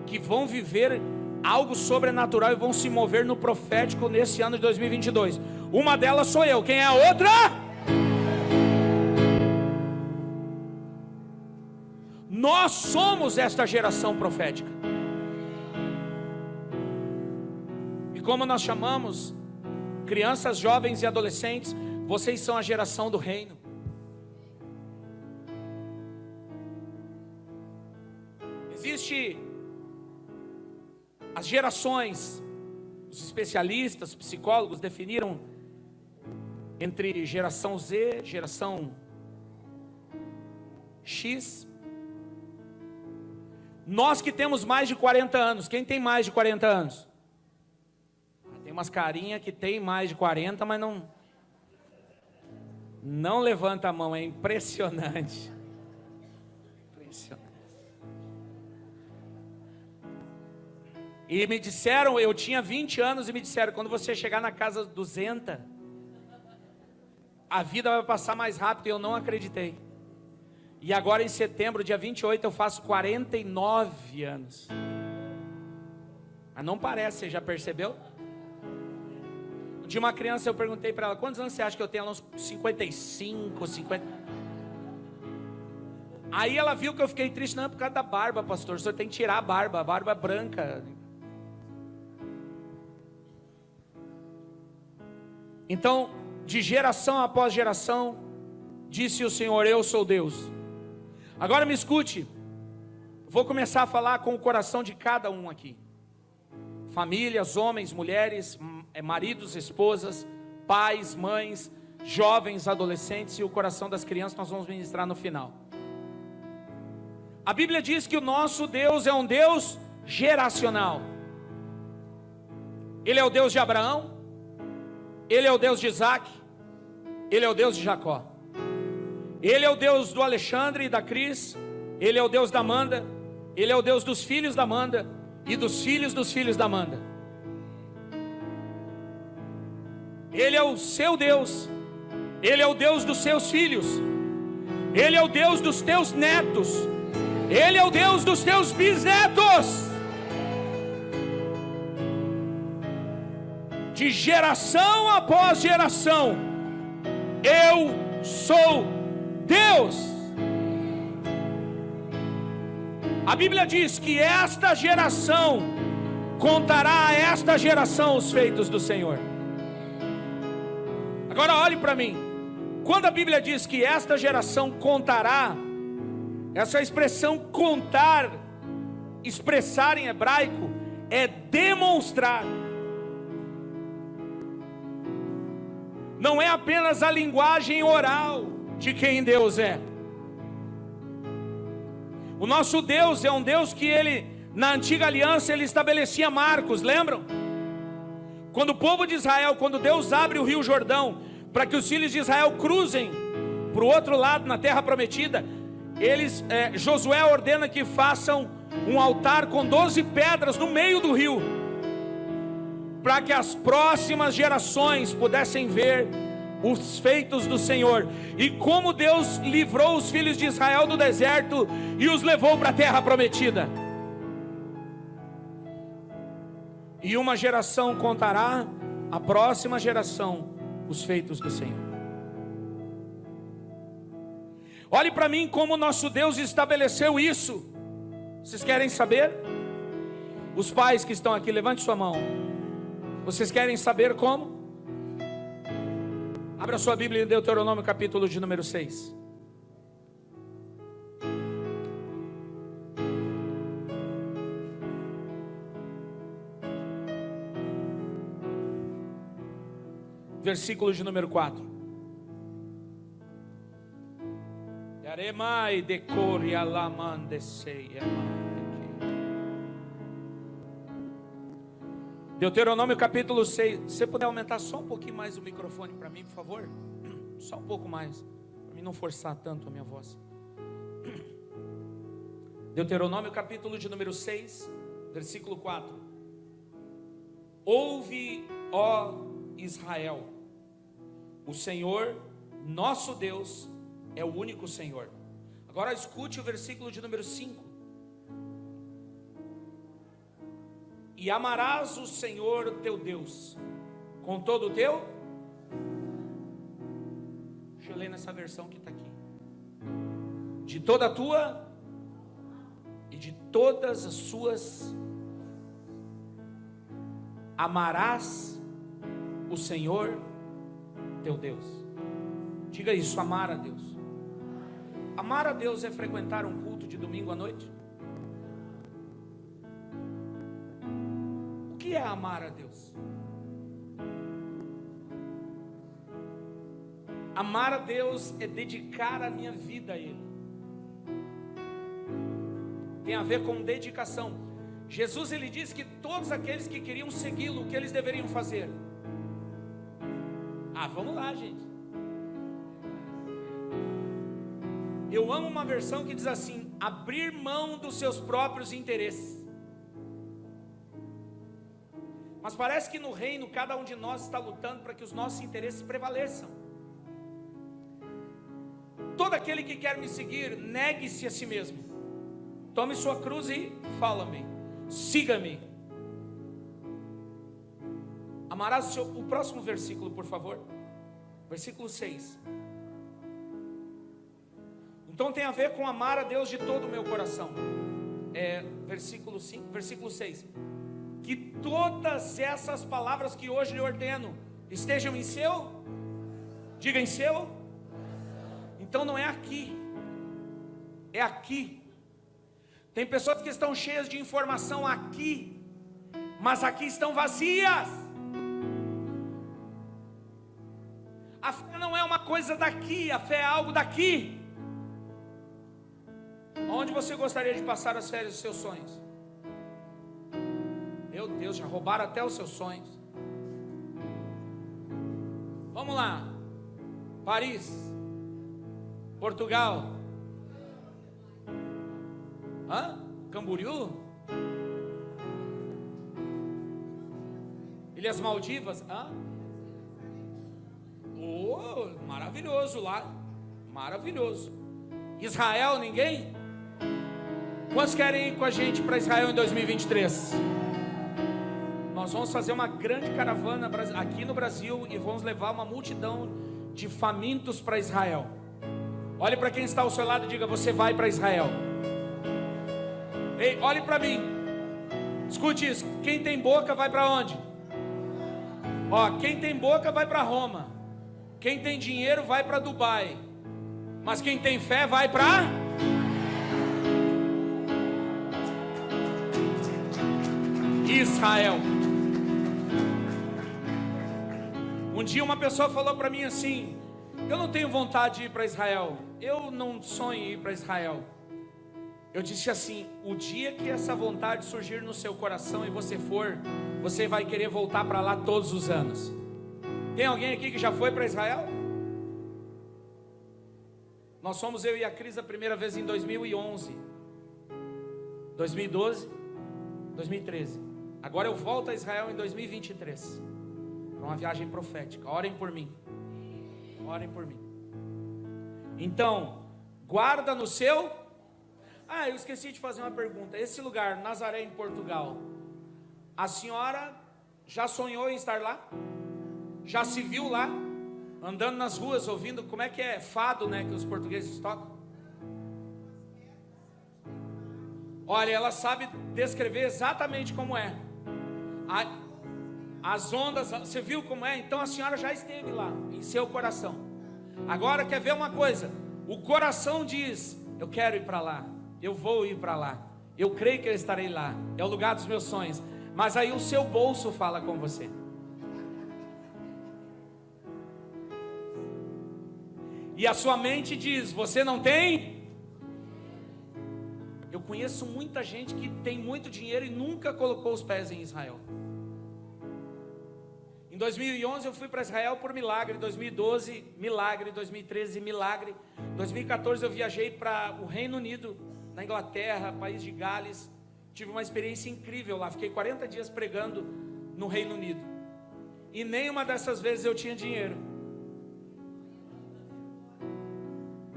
que vão viver algo sobrenatural e vão se mover no profético nesse ano de 2022. Uma delas sou eu. Quem é a outra? Nós somos esta geração profética. E como nós chamamos crianças, jovens e adolescentes, vocês são a geração do reino. Existe as gerações. Os especialistas, psicólogos definiram entre geração Z, geração X. Nós que temos mais de 40 anos, quem tem mais de 40 anos? Tem umas carinhas que tem mais de 40, mas não levanta a mão, é impressionante. Impressionante. E me disseram, eu tinha 20 anos e me disseram: quando você chegar na casa 200, a vida vai passar mais rápido. E eu não acreditei. E agora em setembro, dia 28, eu faço 49 anos. Mas não parece, você já percebeu? De uma criança eu perguntei para ela: quantos anos você acha que eu tenho? Ela uns 55, 50. Aí ela viu que eu fiquei triste. Não, é por causa da barba, pastor. O senhor tem que tirar a barba branca. Então, de geração após geração, disse o Senhor: eu sou Deus. Agora me escute, vou começar a falar com o coração de cada um aqui. Famílias, homens, mulheres, maridos, esposas, pais, mães, jovens, adolescentes e o coração das crianças nós vamos ministrar no final. A Bíblia diz que o nosso Deus é um Deus geracional. Ele é o Deus de Abraão, Ele é o Deus de Isaac, Ele é o Deus de Jacó. Ele é o Deus do Alexandre e da Cris. Ele é o Deus da Amanda. Ele é o Deus dos filhos da Amanda e dos filhos da Amanda. Ele é o seu Deus. Ele é o Deus dos seus filhos. Ele é o Deus dos teus netos. Ele é o Deus dos teus bisnetos. De geração após geração, eu sou Deus. A Bíblia diz que esta geração contará a esta geração os feitos do Senhor. Agora olhe para mim. Quando a Bíblia diz que esta geração contará, essa expressão contar, expressar em hebraico, é demonstrar. Não é apenas a linguagem oral de quem Deus é. O nosso Deus é um Deus que ele, na antiga aliança, ele estabelecia marcos, lembram? Quando o povo de Israel, quando Deus abre o rio Jordão, para que os filhos de Israel cruzem para o outro lado, na terra prometida, Josué ordena que façam um altar com 12 pedras no meio do rio, para que as próximas gerações pudessem ver os feitos do Senhor, e como Deus livrou os filhos de Israel do deserto e os levou para a terra prometida. E uma geração contará à próxima geração os feitos do Senhor. Olhe para mim como nosso Deus estabeleceu isso. Vocês querem saber? Os pais que estão aqui, levante sua mão. Vocês querem saber como? Abra sua Bíblia em Deuteronômio capítulo de número 6. Versículo de número 4. Yaremai decori alamandesei. Deuteronômio capítulo 6. Se você puder aumentar só um pouquinho mais o microfone para mim, por favor. Só um pouco mais, para mim não forçar tanto a minha voz. Deuteronômio capítulo de número 6, versículo 4. Ouve, ó Israel, o Senhor, nosso Deus, é o único Senhor. Agora escute o versículo de número 5. E amarás o Senhor teu Deus com todo o teu. Deixa eu ler nessa versão que está aqui. De toda a tua e de todas as suas. Amarás o Senhor teu Deus. Diga isso, amar a Deus. Amar a Deus é frequentar um culto de domingo à noite? O que é amar a Deus? Amar a Deus é dedicar a minha vida a Ele. Tem a ver com dedicação. Jesus, ele disse que todos aqueles que queriam segui-lo, o que eles deveriam fazer? Vamos lá, gente. Eu amo uma versão que diz assim: abrir mão dos seus próprios interesses. Mas parece que no reino, cada um de nós está lutando para que os nossos interesses prevaleçam. Todo aquele que quer me seguir, negue-se a si mesmo. Tome sua cruz e fala-me. Siga-me. Amarás o próximo versículo, por favor. Versículo 6. Então tem a ver com amar a Deus de todo o meu coração. Versículo 5, versículo 6. Que todas essas palavras que hoje lhe ordeno estejam em seu. Diga em seu. Então não é aqui, é aqui. Tem pessoas que estão cheias de informação aqui, mas aqui estão vazias. A fé não é uma coisa daqui, a fé é algo daqui. Onde você gostaria de passar as férias dos seus sonhos? Meu Deus, já roubaram até os seus sonhos. Vamos lá. Paris, Portugal, Camboriú, Ilhas Maldivas, maravilhoso lá, maravilhoso. Israel, ninguém? Quantos querem ir com a gente para Israel em 2023? Nós vamos fazer uma grande caravana aqui no Brasil e vamos levar uma multidão de famintos para Israel. Olhe para quem está ao seu lado e diga: você vai para Israel. Ei, olhe para mim, escute isso. Quem tem boca vai para onde? Quem tem boca vai para Roma. Quem tem dinheiro vai para Dubai. Mas quem tem fé vai para Israel. Um dia uma pessoa falou para mim assim: eu não tenho vontade de ir para Israel, eu não sonho em ir para Israel. Eu disse assim: o dia que essa vontade surgir no seu coração e você for, você vai querer voltar para lá todos os anos. Tem alguém aqui que já foi para Israel? Nós fomos, eu e a Cris, a primeira vez em 2011, 2012, 2013. Agora eu volto a Israel em 2023, para uma viagem profética. Orem por mim, orem por mim. Então, guarda no seu... eu esqueci de fazer uma pergunta. Esse lugar, Nazaré, em Portugal, a senhora já sonhou em estar lá? Já se viu lá? Andando nas ruas, ouvindo, como é que é fado, né, que os portugueses tocam? Olha, ela sabe descrever exatamente como é. As ondas, você viu como é? Então a senhora já esteve lá, em seu coração. Agora quer ver uma coisa? O coração diz: eu quero ir para lá, eu vou ir para lá, eu creio que eu estarei lá, é o lugar dos meus sonhos. Mas aí o seu bolso fala com você. E a sua mente diz: você não tem? Eu conheço muita gente que tem muito dinheiro e nunca colocou os pés em Israel. Em 2011 eu fui para Israel por milagre, 2012 milagre, 2013 milagre, 2014 eu viajei para o Reino Unido, na Inglaterra, país de Gales. Tive uma experiência incrível lá, fiquei 40 dias pregando no Reino Unido. E nenhuma dessas vezes eu tinha dinheiro.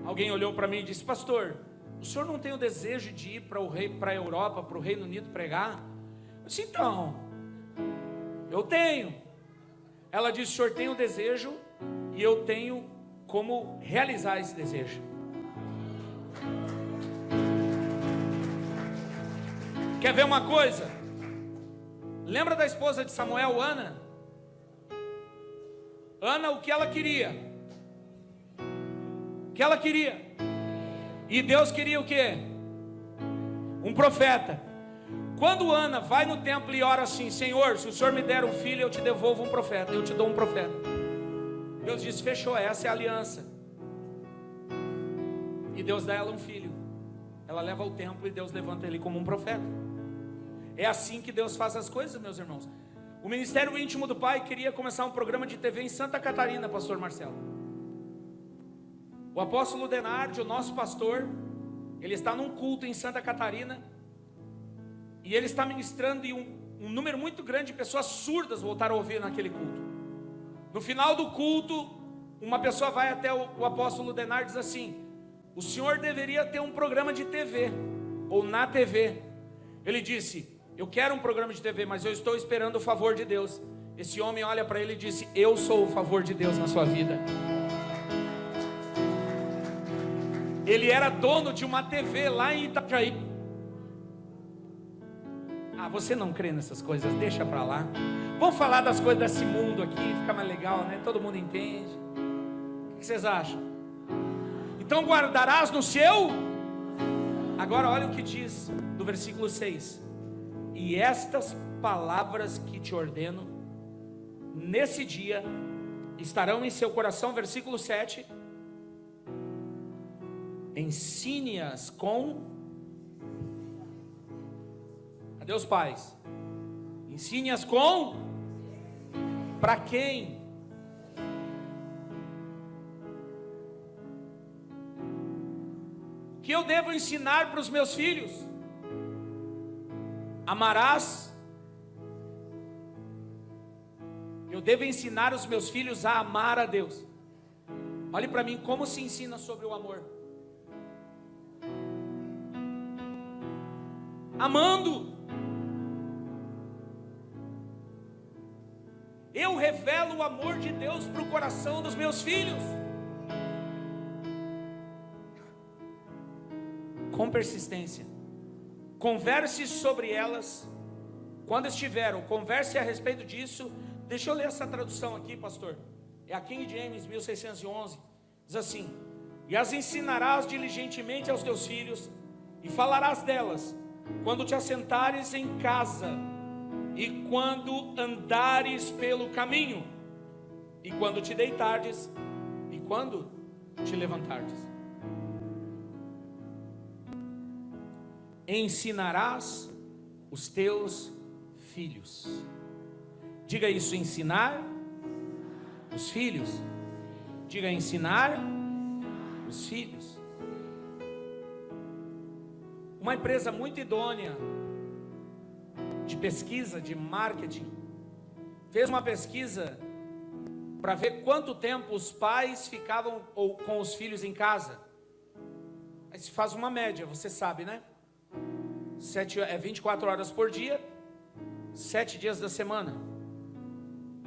Alguém olhou para mim e disse: pastor, o senhor não tem o desejo de ir para a Europa, para o Reino Unido pregar? Eu disse: então, eu tenho. Ela disse: o senhor tem o desejo e eu tenho como realizar esse desejo. Quer ver uma coisa? Lembra da esposa de Samuel, Ana? Ana, o que ela queria? O que ela queria? E Deus queria o quê? Um profeta. Quando Ana vai no templo e ora assim: Senhor, se o Senhor me der um filho, eu te devolvo um profeta, eu te dou um profeta. Deus disse: fechou, essa é a aliança. E Deus dá ela um filho. Ela leva ao templo e Deus levanta ele como um profeta. É assim que Deus faz as coisas, meus irmãos. O Ministério Íntimo do Pai queria começar um programa de TV em Santa Catarina, pastor Marcelo. O apóstolo Denardi, o nosso pastor, ele está num culto em Santa Catarina e ele está ministrando e um número muito grande de pessoas surdas voltaram a ouvir naquele culto. No final do culto, uma pessoa vai até o apóstolo Denardi e diz assim: o senhor deveria ter um programa de TV, ou na TV. Ele disse: eu quero um programa de TV, mas eu estou esperando o favor de Deus. Esse homem olha para ele e disse: eu sou o favor de Deus na sua vida. Ele era dono de uma TV lá em Itajaí. Você não crê nessas coisas? Deixa para lá. Vamos falar das coisas desse mundo aqui, fica mais legal, né? Todo mundo entende. O que vocês acham? Então guardarás no seu... Agora olha o que diz no versículo 6. E estas palavras que te ordeno nesse dia estarão em seu coração. Versículo 7. Ensine-as com... Cadê os pais? Ensine-as com... Para quem? que eu devo ensinar para os meus filhos? Amarás. Eu devo ensinar os meus filhos a amar a Deus. Olhe para mim, como se ensina sobre o amor? Amando. Eu revelo o amor de Deus para o coração dos meus filhos. Com persistência. Converse sobre elas. Quando estiveram, converse a respeito disso. Deixa eu ler essa tradução aqui, pastor. É a King James 1611. Diz assim: e as ensinarás diligentemente aos teus filhos, e falarás delas, quando te assentares em casa, e quando andares pelo caminho, e quando te deitares, e quando te levantares. Ensinarás os teus filhos. Diga isso, ensinar os filhos. Diga, ensinar os filhos. Uma empresa muito idônea de pesquisa, de marketing, fez uma pesquisa para ver quanto tempo os pais ficavam com os filhos em casa. Aí se faz uma média, você sabe, né? 24 horas por dia, 7 dias da semana.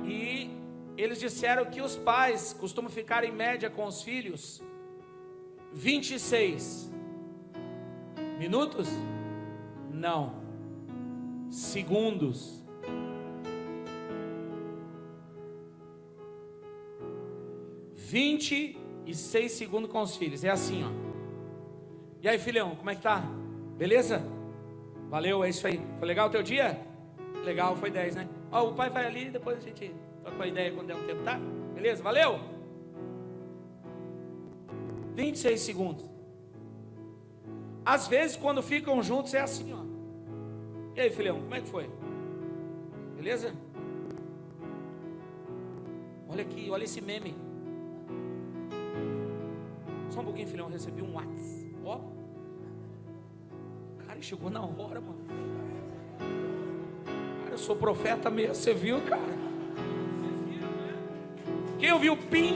E eles disseram que os pais costumam ficar em média com os filhos 26 minutos? Não. Segundos. Vinte e 6 segundos com os filhos. É assim, ó. E aí, filhão, como é que tá? Beleza? Valeu, é isso aí. Foi legal o teu dia? Legal, foi 10, né? Ó, o pai vai ali, depois a gente troca a ideia quando der um tempo, tá? Beleza? Valeu? 26 segundos. Às vezes, quando ficam juntos, é assim, ó. E aí, filhão, como é que foi? Beleza? Olha aqui, olha esse meme. Só um pouquinho, filhão, eu recebi um WhatsApp. Ó. Cara, chegou na hora, mano. Cara, eu sou profeta mesmo, você viu, cara? Quem ouviu o pim?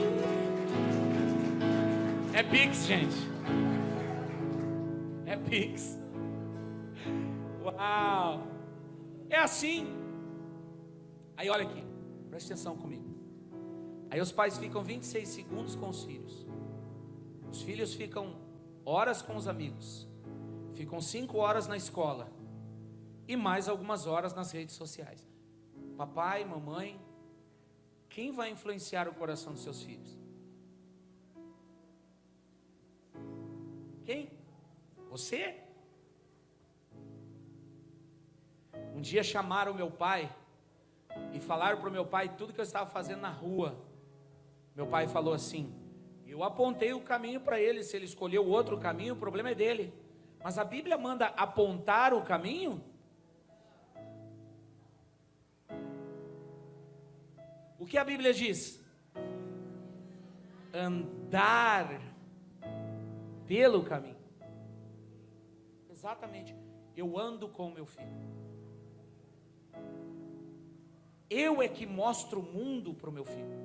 É Pix, gente. É Pix. Uau. É assim. Aí olha aqui, presta atenção comigo. Aí os pais ficam 26 segundos com os filhos. Os filhos ficam horas com os amigos. Ficam 5 horas na escola. E mais algumas horas nas redes sociais. Papai, mamãe, quem vai influenciar o coração dos seus filhos? Quem? Você? Um dia chamaram meu pai e falaram para o meu pai tudo que eu estava fazendo na rua. Meu pai falou assim: eu apontei o caminho para ele, se ele escolheu outro caminho, o problema é dele. Mas a Bíblia manda apontar o caminho? O que a Bíblia diz? Andar pelo caminho. Exatamente. Eu ando com o meu filho. Eu é que mostro o mundo para o meu filho.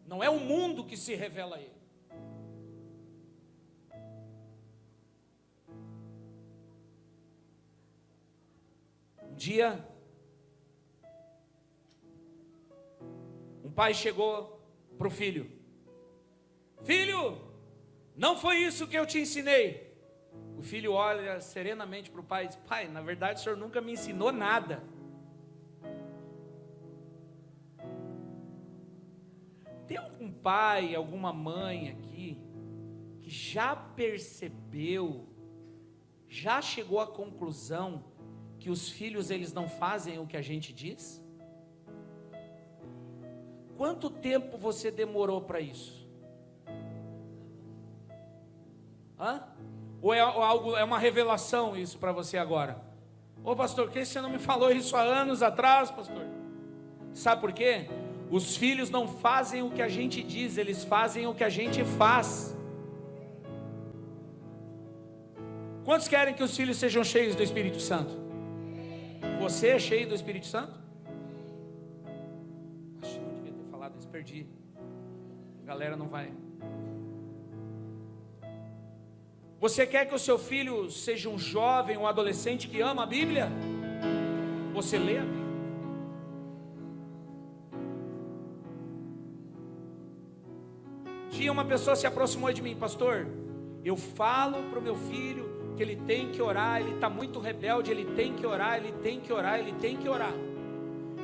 Não é o mundo que se revela a ele. Um dia, um pai chegou para o filho: filho, não foi isso que eu te ensinei. O filho olha serenamente para o pai e diz: pai, na verdade o senhor nunca me ensinou nada. Tem algum pai, alguma mãe aqui que já percebeu, já chegou à conclusão que os filhos eles não fazem o que a gente diz? Quanto tempo você demorou para isso? Hã? Ou é uma revelação isso para você agora? Ô pastor, por que você não me falou isso há anos atrás, pastor? Sabe por quê? Os filhos não fazem o que a gente diz, eles fazem o que a gente faz. Quantos querem que os filhos sejam cheios do Espírito Santo? Você é cheio do Espírito Santo? Acho que não devia ter falado isso, perdi. A galera não vai. Você quer que o seu filho seja um jovem, um adolescente que ama a Bíblia? Você lê a Bíblia? Um dia uma pessoa se aproximou de mim: pastor, eu falo para o meu filho que ele tem que orar, ele está muito rebelde, ele tem que orar, ele tem que orar, ele tem que orar.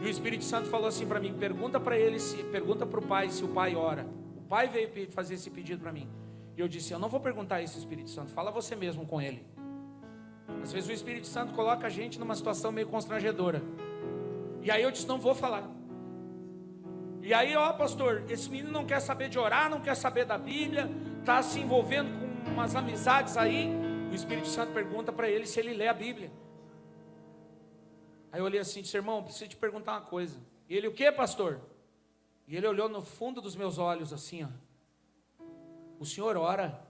E o Espírito Santo falou assim para mim: pergunta para ele, pergunta para o pai se o pai ora. O pai veio fazer esse pedido para mim. E eu disse: eu não vou perguntar isso, Espírito Santo, fala você mesmo com ele. Às vezes o Espírito Santo coloca a gente numa situação meio constrangedora. E aí eu disse: não vou falar. E aí, ó pastor, esse menino não quer saber de orar, não quer saber da Bíblia, está se envolvendo com umas amizades aí. O Espírito Santo pergunta para ele se ele lê a Bíblia. Aí eu olhei assim e disse: irmão, preciso te perguntar uma coisa. E ele: o que, pastor? E ele olhou no fundo dos meus olhos assim, ó: o senhor ora?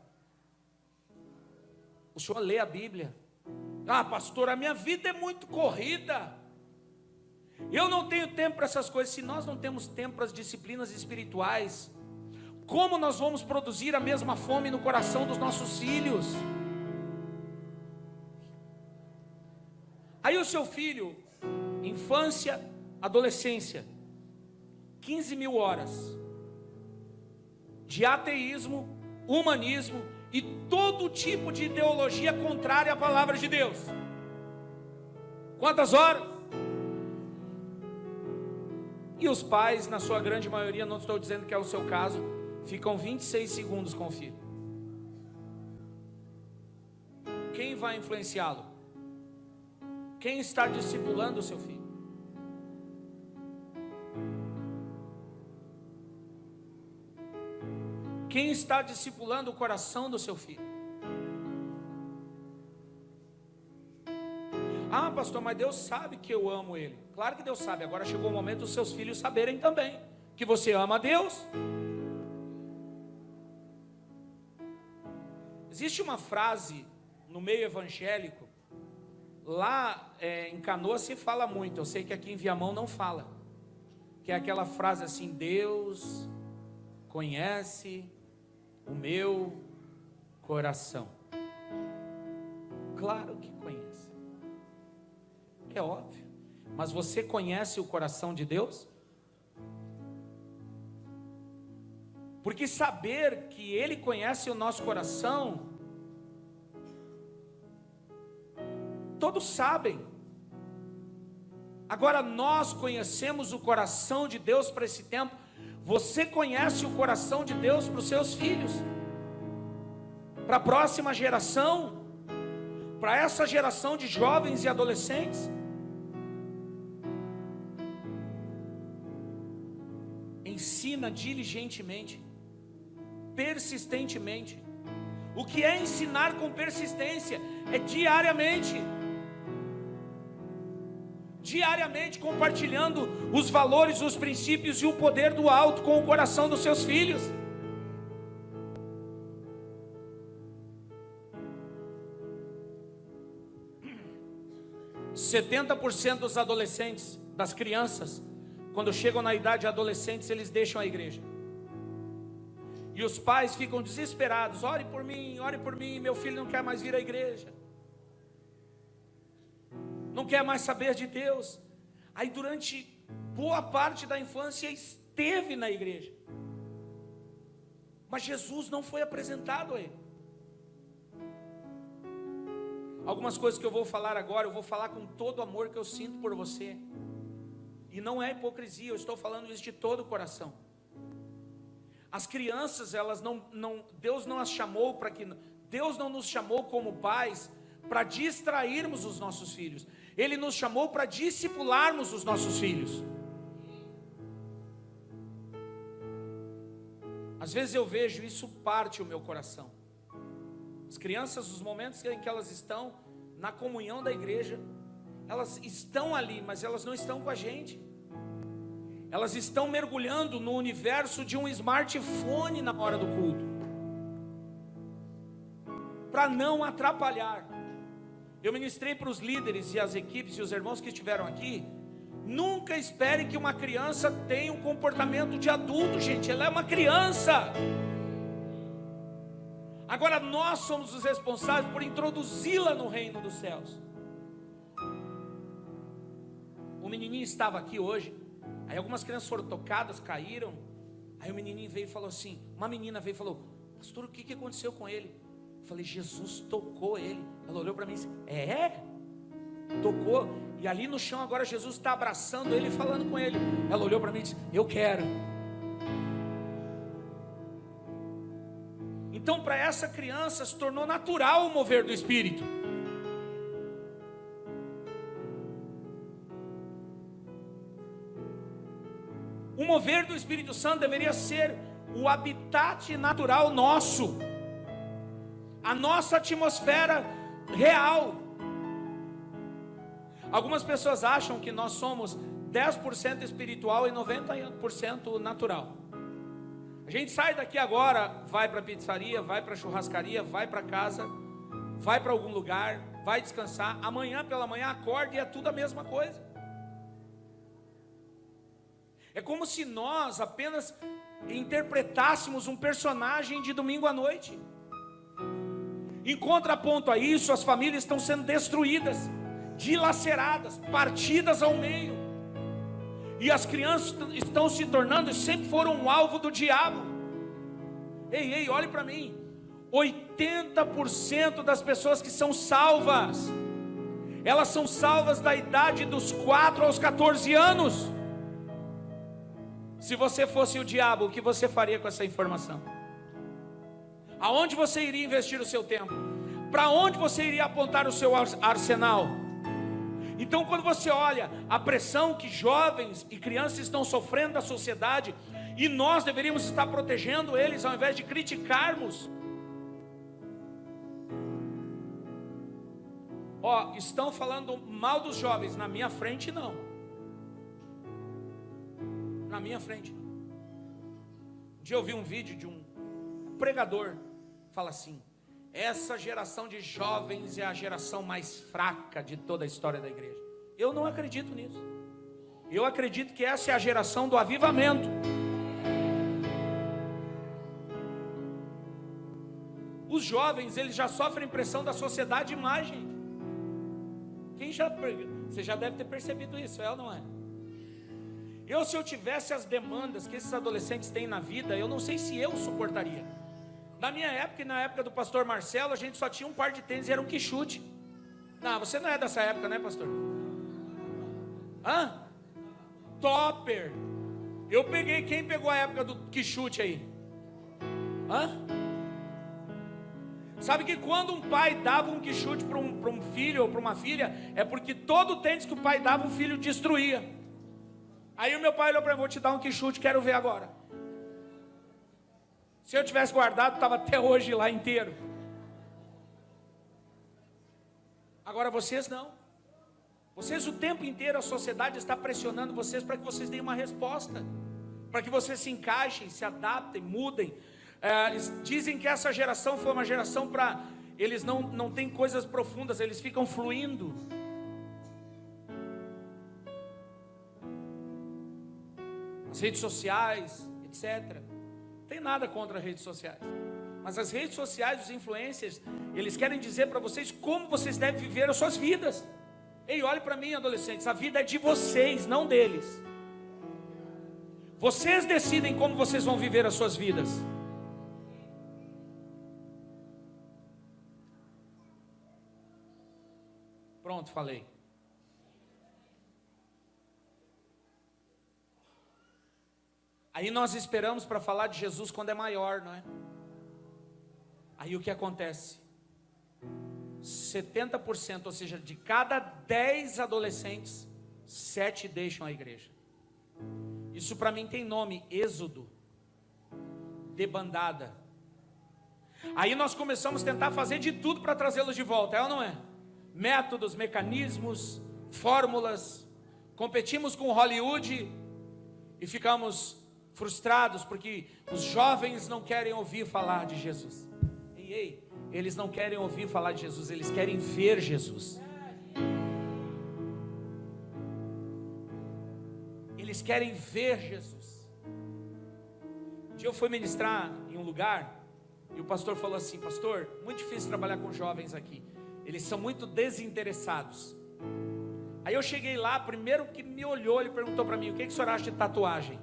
O senhor lê a Bíblia? Ah, pastor, a minha vida é muito corrida, eu não tenho tempo para essas coisas. Se nós não temos tempo para as disciplinas espirituais, como nós vamos produzir a mesma fome no coração dos nossos filhos? Aí o seu filho, infância, adolescência, 15 mil horas de ateísmo, humanismo e todo tipo de ideologia contrária à palavra de Deus. Quantas horas? E os pais, na sua grande maioria, não estou dizendo que é o seu caso, ficam 26 segundos com o filho. Quem vai influenciá-lo? Quem está discipulando o seu filho? Quem está discipulando o coração do seu filho? Ah, pastor, mas Deus sabe que eu amo ele. Claro que Deus sabe. Agora chegou o momento dos seus filhos saberem também que você ama a Deus. Existe uma frase no meio evangélico, lá em Canoas se fala muito, eu sei que aqui em Viamão não fala, que é aquela frase assim: Deus conhece o meu coração. Claro que conhece, é óbvio. Mas você conhece o coração de Deus? Porque saber que Ele conhece o nosso coração, todos sabem. Agora nós conhecemos o coração de Deus para esse tempo. Você conhece o coração de Deus para os seus filhos, para a próxima geração, para essa geração de jovens e adolescentes? Ensina diligentemente, persistentemente. O que é ensinar com persistência? É diariamente compartilhando os valores, os princípios e o poder do alto com o coração dos seus filhos. – 70% dos adolescentes, das crianças, quando chegam na idade adolescente, eles deixam a igreja. E os pais ficam desesperados: ore por mim, meu filho não quer mais vir à igreja, não quer mais saber de Deus. Aí durante boa parte da infância esteve na igreja, mas Jesus não foi apresentado a ele. Algumas coisas que eu vou falar agora, eu vou falar com todo o amor que eu sinto por você, e não é hipocrisia, eu estou falando isso de todo o coração. As crianças, elas Deus não as chamou para que, Deus não nos chamou como pais para distrairmos os nossos filhos. Ele nos chamou para discipularmos os nossos filhos. Às vezes eu vejo isso, parte o meu coração. As crianças, os momentos em que elas estão na comunhão da igreja, elas estão ali, mas elas não estão com a gente. Elas estão mergulhando no universo de um smartphone na hora do culto, para não atrapalhar. Eu ministrei para os líderes e as equipes e os irmãos que estiveram aqui. Nunca espere que uma criança tenha um comportamento de adulto, gente. Ela é uma criança. Agora nós somos os responsáveis por introduzi-la no reino dos céus. O menininho estava aqui hoje. Aí algumas crianças foram tocadas, caíram. Aí o menininho veio e falou assim, uma menina veio e falou: pastor, o que aconteceu com ele? Eu falei: Jesus tocou ele. Ela olhou para mim e disse: tocou. E ali no chão agora Jesus está abraçando ele e falando com ele. Ela olhou para mim e disse: eu quero. Então para essa criança se tornou natural o mover do Espírito. O mover do Espírito Santo deveria ser o habitat natural nosso, a nossa atmosfera real. Algumas pessoas acham que nós somos 10% espiritual e 90% natural. A gente sai daqui agora, vai para a pizzaria, vai para a churrascaria, vai para casa, vai para algum lugar, vai descansar. Amanhã pela manhã acorda e é tudo a mesma coisa. É como se nós apenas interpretássemos um personagem de domingo à noite. Em contraponto a isso, as famílias estão sendo destruídas, dilaceradas, partidas ao meio. E as crianças estão se tornando, sempre foram um alvo do diabo. Ei, olhe para mim. 80% das pessoas que são salvas, elas são salvas da idade dos 4 aos 14 anos. Se você fosse o diabo, o que você faria com essa informação? Aonde você iria investir o seu tempo? Para onde você iria apontar o seu arsenal? Então quando você olha a pressão que jovens e crianças estão sofrendo da sociedade, e nós deveríamos estar protegendo eles ao invés de criticarmos. Estão falando mal dos jovens, na minha frente não. Na minha frente. Um dia eu vi um vídeo de um pregador, fala assim: essa geração de jovens é a geração mais fraca de toda a história da igreja. Eu não acredito nisso. Eu acredito que essa é a geração do avivamento. Os jovens, eles já sofrem pressão da sociedade demais, gente. Você já deve ter percebido isso, é ou não é? Se eu tivesse as demandas que esses adolescentes têm na vida, eu não sei se eu suportaria. Na minha época e na época do pastor Marcelo, a gente só tinha um par de tênis e era um quichute. Não, você não é dessa época, né, pastor? Topper. Eu peguei, quem pegou a época do quichute aí? Sabe que quando um pai dava um quichute para um filho ou para uma filha, é porque todo o tênis que o pai dava, o filho destruía. Aí o meu pai olhou para mim: vou te dar um quichute, quero ver agora. Se eu tivesse guardado, estava até hoje lá inteiro. Agora vocês não. Vocês o tempo inteiro, a sociedade está pressionando vocês para que vocês deem uma resposta, para que vocês se encaixem, se adaptem, mudem. Dizem que essa geração foi uma geração para... Eles não têm coisas profundas, eles ficam fluindo. As redes sociais, etc. Não tem nada contra as redes sociais, mas as redes sociais, os influencers, eles querem dizer para vocês como vocês devem viver as suas vidas. Ei, olhe para mim, adolescentes, a vida é de vocês, não deles. Vocês decidem como vocês vão viver as suas vidas. Pronto, falei. Aí nós esperamos para falar de Jesus quando é maior, não é? Aí o que acontece? 70%, ou seja, de cada 10 adolescentes, 7 deixam a igreja. Isso para mim tem nome: êxodo, debandada. Aí nós começamos a tentar fazer de tudo para trazê-los de volta, é ou não é? Métodos, mecanismos, fórmulas. Competimos com Hollywood e ficamos frustrados porque os jovens não querem ouvir falar de Jesus. eles não querem ouvir falar de Jesus, eles querem ver Jesus. Eles querem ver Jesus. Um dia eu fui ministrar em um lugar e o pastor falou assim: pastor, muito difícil trabalhar com jovens aqui, eles são muito desinteressados. Aí eu cheguei lá, primeiro que me olhou, ele perguntou para mim: o que o senhor acha de tatuagem?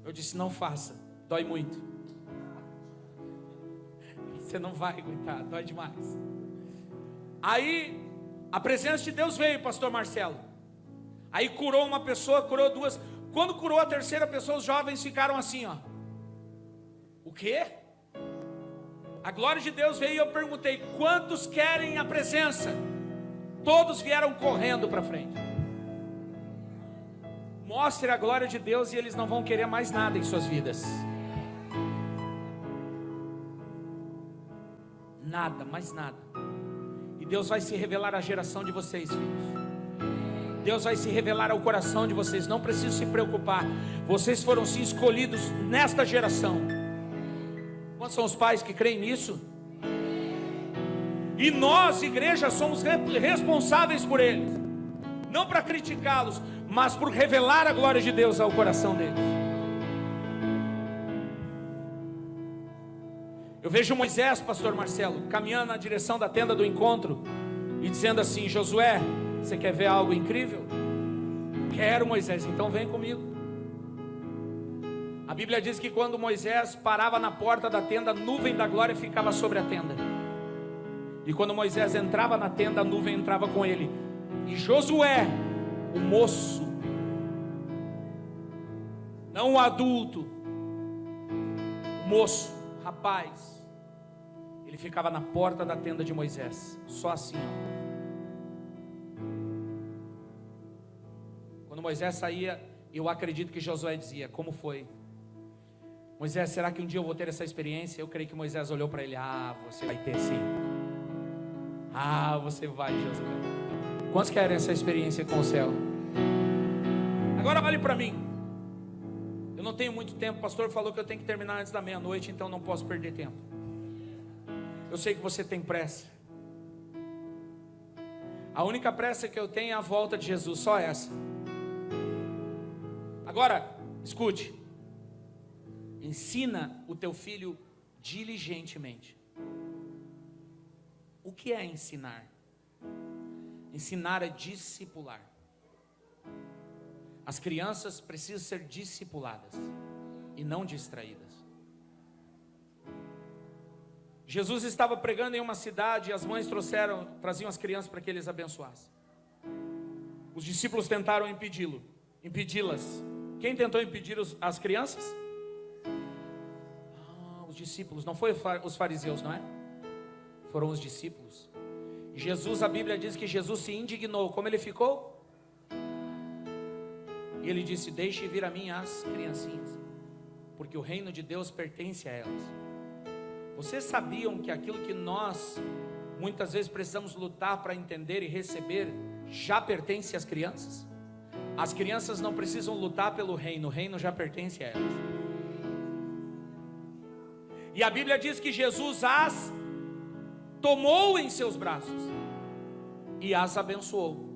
Eu disse: não faça, dói muito. Você não vai aguentar, dói demais. Aí a presença de Deus veio, pastor Marcelo. Aí curou uma pessoa, curou duas. Quando curou a terceira pessoa, os jovens ficaram assim, ó. O quê? A glória de Deus veio e eu perguntei: quantos querem a presença? Todos vieram correndo para frente. Mostre a glória de Deus e eles não vão querer mais nada em suas vidas. Nada, mais nada. E Deus vai se revelar à geração de vocês, filhos. Deus vai se revelar ao coração de vocês. Não precisam se preocupar. Vocês foram sim escolhidos nesta geração. Quantos são os pais que creem nisso? E nós, igreja, somos responsáveis por eles. Não para criticá-los, mas por revelar a glória de Deus ao coração deles. Eu vejo Moisés, pastor Marcelo, caminhando na direção da tenda do encontro e dizendo assim: Josué, você quer ver algo incrível? Quero, Moisés, então vem comigo. A Bíblia diz que quando Moisés parava na porta da tenda, a nuvem da glória ficava sobre a tenda. E quando Moisés entrava na tenda, a nuvem entrava com ele. E Josué, o moço, não o adulto, o moço, rapaz, ele ficava na porta da tenda de Moisés, só assim, ó. Quando Moisés saía, eu acredito que Josué dizia: como foi? Moisés, será que um dia eu vou ter essa experiência? Eu creio que Moisés olhou para ele: ah, você vai ter sim. Ah, você vai, Josué. Quantos querem essa experiência com o céu? Agora olhe para mim. Eu não tenho muito tempo, o pastor falou que eu tenho que terminar antes da meia-noite, então não posso perder tempo. Eu sei que você tem pressa. A única pressa que eu tenho é a volta de Jesus, só essa. Agora, escute. Ensina o teu filho diligentemente. O que é ensinar? Ensinar é discipular. As crianças precisam ser discipuladas e não distraídas. Jesus estava pregando em uma cidade e as mães traziam as crianças para que eles abençoassem. Os discípulos tentaram impedi-las. Quem tentou impedir as crianças? Os discípulos, não foi os fariseus, não é? Foram os discípulos. Jesus, a Bíblia diz que Jesus se indignou. Como ele ficou? E ele disse: deixe vir a mim as criancinhas, porque o reino de Deus pertence a elas. Vocês sabiam que aquilo que nós muitas vezes precisamos lutar para entender e receber já pertence às crianças? As crianças não precisam lutar pelo reino, o reino já pertence a elas. E a Bíblia diz que Jesus as tomou em seus braços e as abençoou.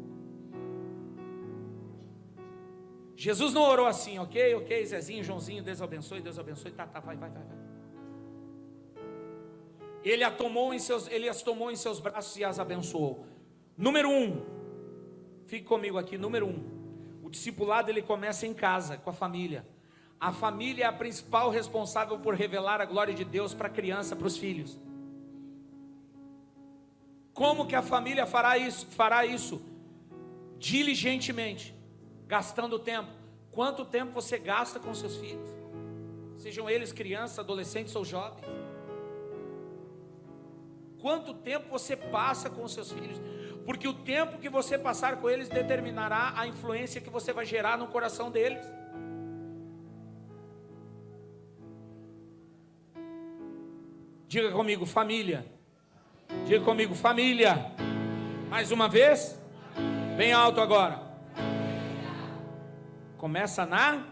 Jesus não orou assim: ok, Zezinho, Joãozinho, Deus abençoe, tá, vai. Ele as tomou em seus braços e as abençoou. Número 1, fique comigo aqui, número 1. O discipulado ele começa em casa, com a família. A família é a principal responsável por revelar a glória de Deus para a criança, para os filhos. Como que a família fará isso? Diligentemente, gastando tempo. Quanto tempo você gasta com seus filhos? Sejam eles crianças, adolescentes ou jovens. Quanto tempo você passa com os seus filhos? Porque o tempo que você passar com eles determinará a influência que você vai gerar no coração deles. Diga comigo, família. Diga comigo, família. Mais uma vez. Bem alto agora. Começa na.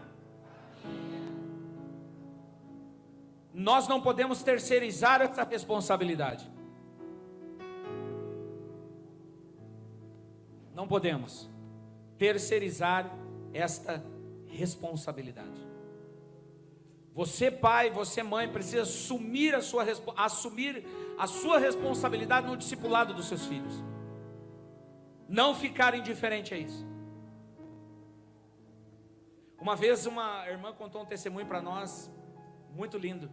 Nós não podemos terceirizar essa responsabilidade. Não podemos terceirizar esta responsabilidade. Você, pai, você, mãe, precisa assumir a sua responsabilidade no discipulado dos seus filhos. Não ficar indiferente a isso. Uma vez uma irmã contou um testemunho para nós, muito lindo.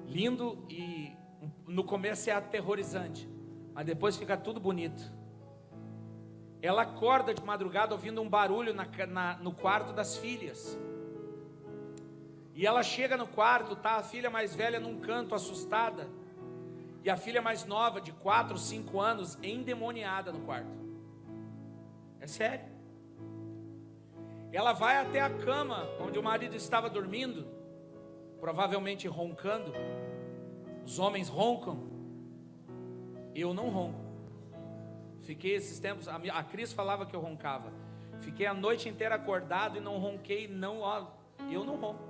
Lindo e no começo é aterrorizante, mas depois fica tudo bonito. Ela acorda de madrugada ouvindo um barulho no quarto das filhas. E ela chega no quarto, tá a filha mais velha num canto, assustada. E a filha mais nova, de 4, 5 anos, endemoniada no quarto. É sério. Ela vai até a cama, onde o marido estava dormindo, provavelmente roncando. Os homens roncam. Eu não ronco. Fiquei esses tempos, a Cris falava que eu roncava. Fiquei a noite inteira acordado e não ronquei, eu não ronco.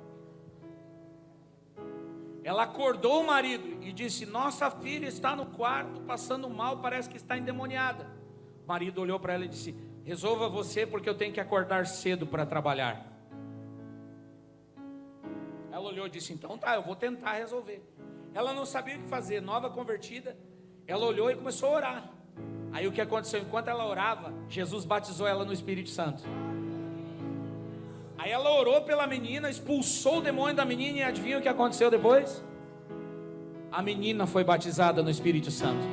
Ela acordou o marido e disse: nossa filha está no quarto, passando mal, parece que está endemoniada. O marido olhou para ela e disse: resolva você, porque eu tenho que acordar cedo para trabalhar. Ela olhou e disse: então tá, eu vou tentar resolver. Ela não sabia o que fazer, nova convertida. Ela olhou e começou a orar. Aí o que aconteceu? Enquanto ela orava, Jesus batizou ela no Espírito Santo. Aí ela orou pela menina, expulsou o demônio da menina, e adivinha o que aconteceu depois? A menina foi batizada no Espírito Santo.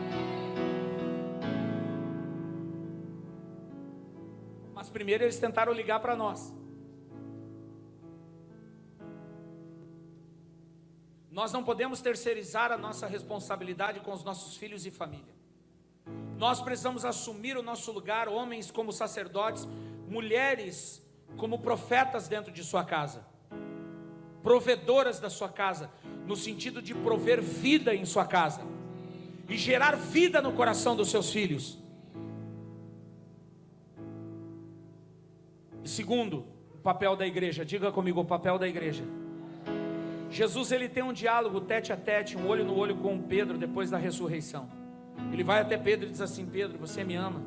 Mas primeiro eles tentaram ligar para nós. Nós não podemos terceirizar a nossa responsabilidade com os nossos filhos e família. Nós precisamos assumir o nosso lugar, homens como sacerdotes, mulheres como profetas dentro de sua casa, provedoras da sua casa, no sentido de prover vida em sua casa e gerar vida no coração dos seus filhos. E segundo, o papel da igreja. Diga comigo, o papel da igreja. Jesus, ele tem um diálogo tete a tete, um olho no olho com Pedro depois da ressurreição. Ele vai até Pedro e diz assim: Pedro, você me ama?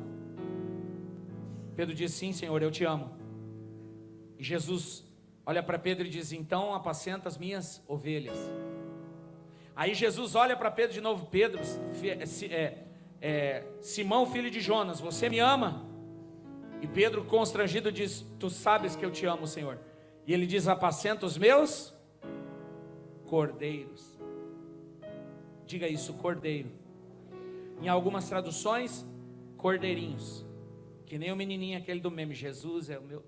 Pedro diz: sim, Senhor, eu te amo. E Jesus olha para Pedro e diz: então apacenta as minhas ovelhas. Aí Jesus olha para Pedro de novo: Pedro, Simão, filho de Jonas, você me ama? E Pedro, constrangido, diz: tu sabes que eu te amo, Senhor. E ele diz: apacenta os meus cordeiros. Diga isso, cordeiro. Em algumas traduções, cordeirinhos. Que nem o menininho aquele do meme: Jesus é o meu...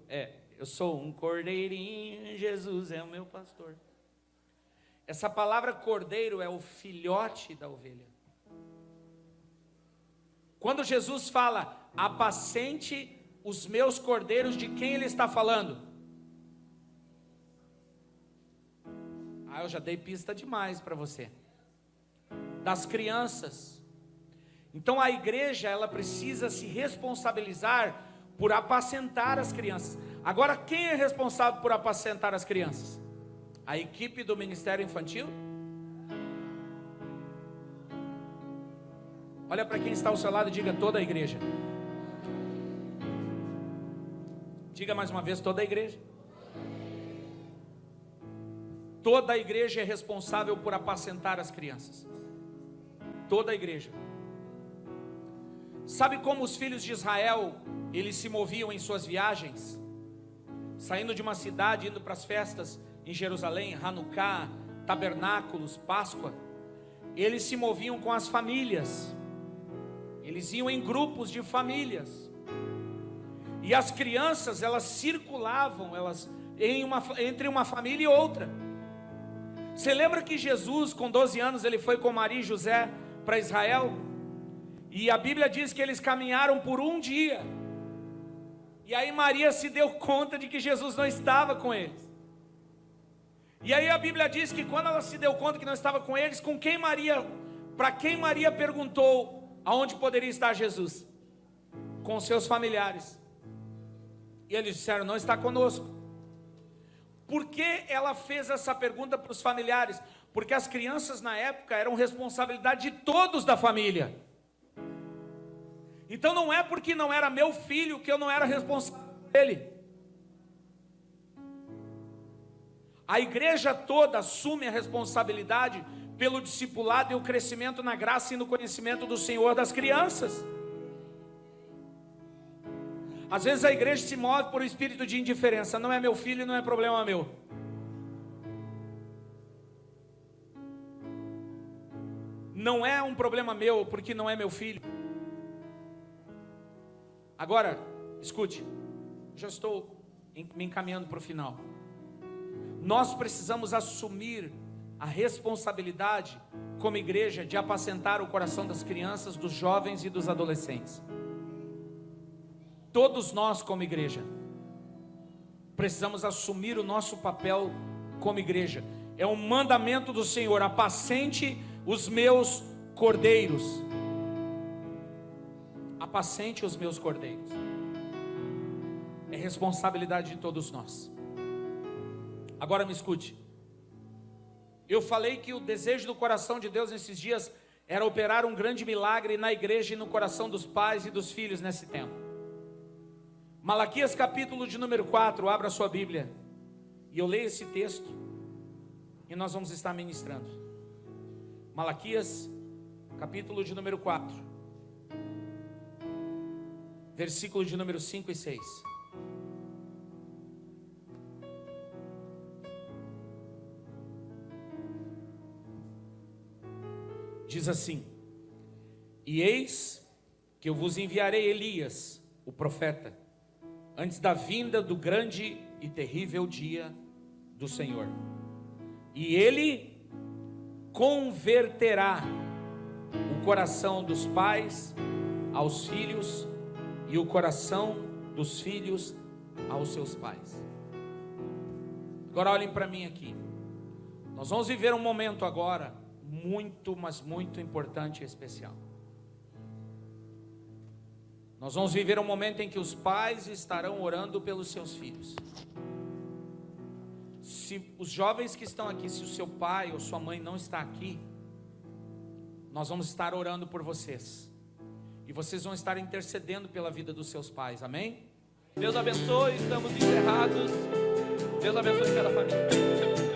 eu sou um cordeirinho, Jesus é o meu pastor. Essa palavra cordeiro é o filhote da ovelha. Quando Jesus fala apacente os meus cordeiros, de quem ele está falando? Eu já dei pista demais para você. Das crianças. Então a igreja, ela precisa se responsabilizar por apacentar as crianças. Agora, quem é responsável por apacentar as crianças? A equipe do Ministério Infantil? Olha para quem está ao seu lado e diga: toda a igreja. Diga mais uma vez: toda a igreja. Toda a igreja é responsável por apacentar as crianças. Toda a igreja. Sabe como os filhos de Israel, eles se moviam em suas viagens? Saindo de uma cidade, indo para as festas em Jerusalém, Hanukkah, tabernáculos, Páscoa. Eles se moviam com as famílias. Eles iam em grupos de famílias. E as crianças, elas circulavam, entre uma família e outra. Você lembra que Jesus, com 12 anos, ele foi com Maria e José para Israel? E a Bíblia diz que eles caminharam por um dia. E aí Maria se deu conta de que Jesus não estava com eles. E aí a Bíblia diz que quando ela se deu conta que não estava com eles, para quem Maria perguntou aonde poderia estar Jesus? Com seus familiares. E eles disseram: não está conosco. Por que ela fez essa pergunta para os familiares? Porque as crianças na época eram responsabilidade de todos da família. Então não é porque não era meu filho que eu não era responsável por ele. A igreja toda assume a responsabilidade pelo discipulado e o crescimento na graça e no conhecimento do Senhor das crianças. Às vezes a igreja se move por um espírito de indiferença. Não é meu filho, não é problema meu. Não é um problema meu porque não é meu filho. Agora, escute, já estou me encaminhando para o final. Nós precisamos assumir a responsabilidade como igreja de apacentar o coração das crianças, dos jovens e dos adolescentes. Todos nós como igreja precisamos assumir o nosso papel como igreja. É um mandamento do Senhor: apacente os meus cordeiros. Apacente os meus cordeiros. É responsabilidade de todos nós. Agora me escute. Eu falei que o desejo do coração de Deus nesses dias era operar um grande milagre na igreja e no coração dos pais e dos filhos nesse tempo. Malaquias capítulo de número 4, abra sua Bíblia. E eu leio esse texto e nós vamos estar ministrando. Malaquias capítulo de número 4, versículo de número 5 e 6. Diz assim: e eis que eu vos enviarei Elias, o profeta, antes da vinda do grande e terrível dia do Senhor. E ele converterá o coração dos pais aos filhos e o coração dos filhos aos seus pais. Agora olhem para mim aqui. Nós vamos viver um momento agora muito, mas muito importante e especial. Nós vamos viver um momento em que os pais estarão orando pelos seus filhos. Se os jovens que estão aqui, se o seu pai ou sua mãe não está aqui, nós vamos estar orando por vocês. E vocês vão estar intercedendo pela vida dos seus pais, amém? Deus abençoe, estamos encerrados. Deus abençoe cada família.